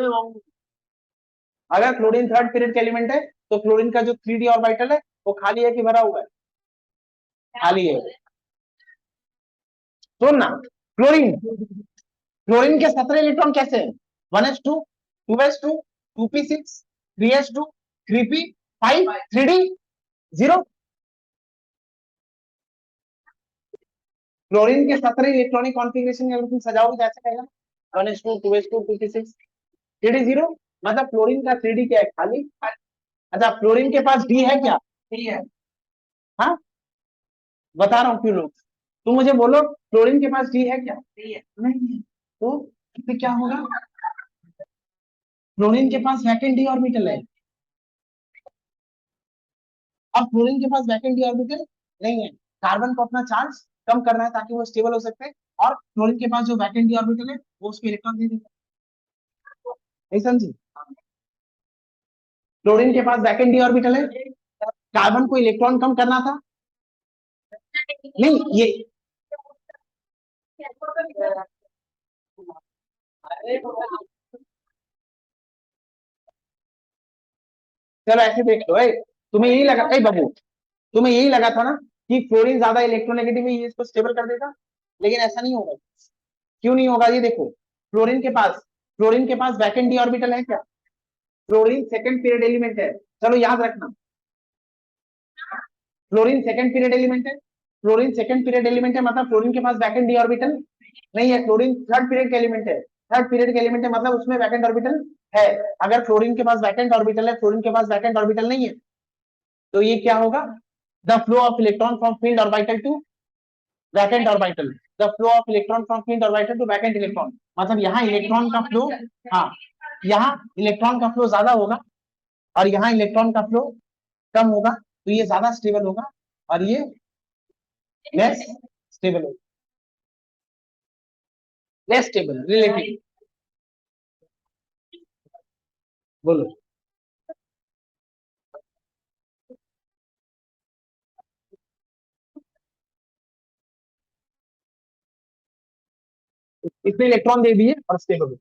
अगर क्लोरीन थर्ड पीरियड का एलिमेंट है, तो क्लोरीन का जो 3d ऑर्बिटल है वो खाली है कि भरा हुआ है? खाली है। सुन ना, क्लोरीन क्लोरीन के 17 इलेक्ट्रॉन कैसे हैं? 1s2, 2s2, 2p6, 3s2, 3p5, 3d, 0। Chlorine के 17 इलेक्ट्रॉनिक कॉन्फ़िगरेशन अगर तुम सजाओगे तो ऐसे रहेगा, 1s2, 2s2, 2p6, 3d, 0। मतलब क्लोरीन का 3d क्या है? खाली। अच्छा, फ्लोरीन के पास डी है क्या? डी है। हाँ, बता रहा हूँ क्यों लोग, तुम मुझे बोलो फ्लोरीन के पास डी है क्या? डी है। नहीं है, तो फिर क्या होगा? फ्लोरीन के पास वैकेंट डी ऑर्बिटल है। अब फ्लोरीन के पास वैकेंट डी ऑर्बिटल नहीं है, कार्बन को अपना चार्ज कम करना है ताकि वो स्टेबल हो सकते हैं, और फ्लोरीन के पास जो वैकेंट डी ऑर्बिटल है वो उसको इलेक्ट्रॉन दे देता है। नहीं समझी? फ्लोरीन के पास वैकेंट डी ऑर्बिटल है, कार्बन को इलेक्ट्रॉन कम करना था। नहीं ये, चलो ऐसे देख लो, तुम्हें यही लगा, बाबू तुम्हें यही लगा था ना कि फ्लोरीन ज्यादा इलेक्ट्रोनेगेटिव है, ये इसको स्टेबल कर देगा, लेकिन ऐसा नहीं होगा। क्यों नहीं होगा? ये देखो, फ्लोरीन के पास वैकेंट डी ऑर्बिटल है क्या? फ्लोरीन सेकंड पीरियड एलिमेंट है, चलो याद रखना, फ्लोरीन सेकंड पीरियड एलिमेंट है, फ्लोरीन सेकंड पीरियड एलिमेंट है, मतलब फ्लोरीन के पास वैकेंट डी ऑर्बिटल नहीं है, फ्लोरीन थर्ड पीरियड का एलिमेंट है, थर्ड पीरियड का एलिमेंट है मतलब उसमें वैकेंट ऑर्बिटल है। अगर फ्लोरीन के पास वैकेंट ऑर्बिटल है, फ्लोरीन के पास वैकेंट ऑर्बिटल नहीं है, तो ये क्या होगा? The flow of electron from filled orbital to vacant orbital, the flow of electron from filled orbital to vacant electron, मतलब यहाँ इलेक्ट्रॉन का फ्लो, हाँ, यहाँ इलेक्ट्रॉन का फ्लो ज्यादा होगा और यहाँ इलेक्ट्रॉन का फ्लो कम होगा, तो ये ज्यादा स्टेबल होगा और ये लेस स्टेबल होगा, लेस स्टेबल रिलेटिव। बोलो। इसने इलेक्ट्रॉन दे दिए और स्टेबल हो।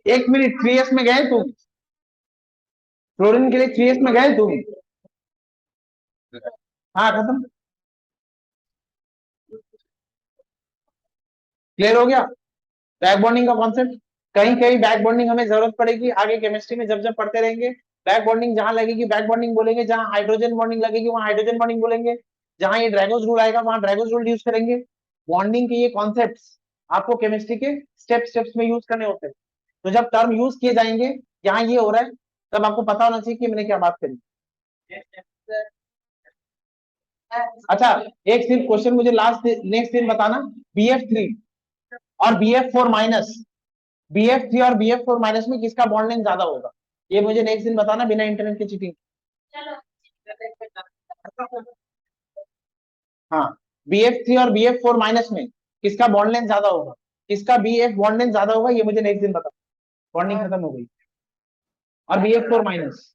एक मिनट, 3s में गए तुम? फ्लोरीन के लिए 3s में गए तुम? हाँ खत्म, क्लियर हो गया बैक बॉन्डिंग का कॉन्सेप्ट। कहीं कहीं बैक बॉन्डिंग हमें जरूरत पड़ेगी आगे केमिस्ट्री में, जब जब पढ़ते रहेंगे। बैक बॉन्डिंग जहां लगेगी बैक बॉन्डिंग बोलेंगे, जहां हाइड्रोजन बॉन्डिंग लगेगी वहां हाइड्रोजन बॉन्डिंग बोलेंगे, जहां ये ड्रैगोस रूल आएगा वहां ड्रैगोस रूल यूज करेंगे। बॉन्डिंग के ये कॉन्सेप्ट्स आपको केमिस्ट्री के स्टेप्स में यूज करने होते हैं। तो जब टर्म यूज किए जाएंगे, यहाँ ये हो रहा है, तब आपको पता होना चाहिए कि मैंने क्या बात करी। अच्छा, एक सिर्फ क्वेश्चन मुझे लास्ट नेक्स्ट दिन बताना, BF3 और BF4 माइनस, BF3 और BF4 माइनस में किसका बॉन्ड लेंथ ज्यादा होगा, ये मुझे नेक्स्ट दिन बताना बिना इंटरनेट की चीटिंग। हाँ, BF3 और BF4 माइनस में किसका बॉन्ड लेंथ ज्यादा होगा, किसका BF बॉन्ड लेंथ ज्यादा होगा, ये मुझे नेक्स्ट दिन बता। बॉन्डिंग खत्म हो गई। और BF4 माइनस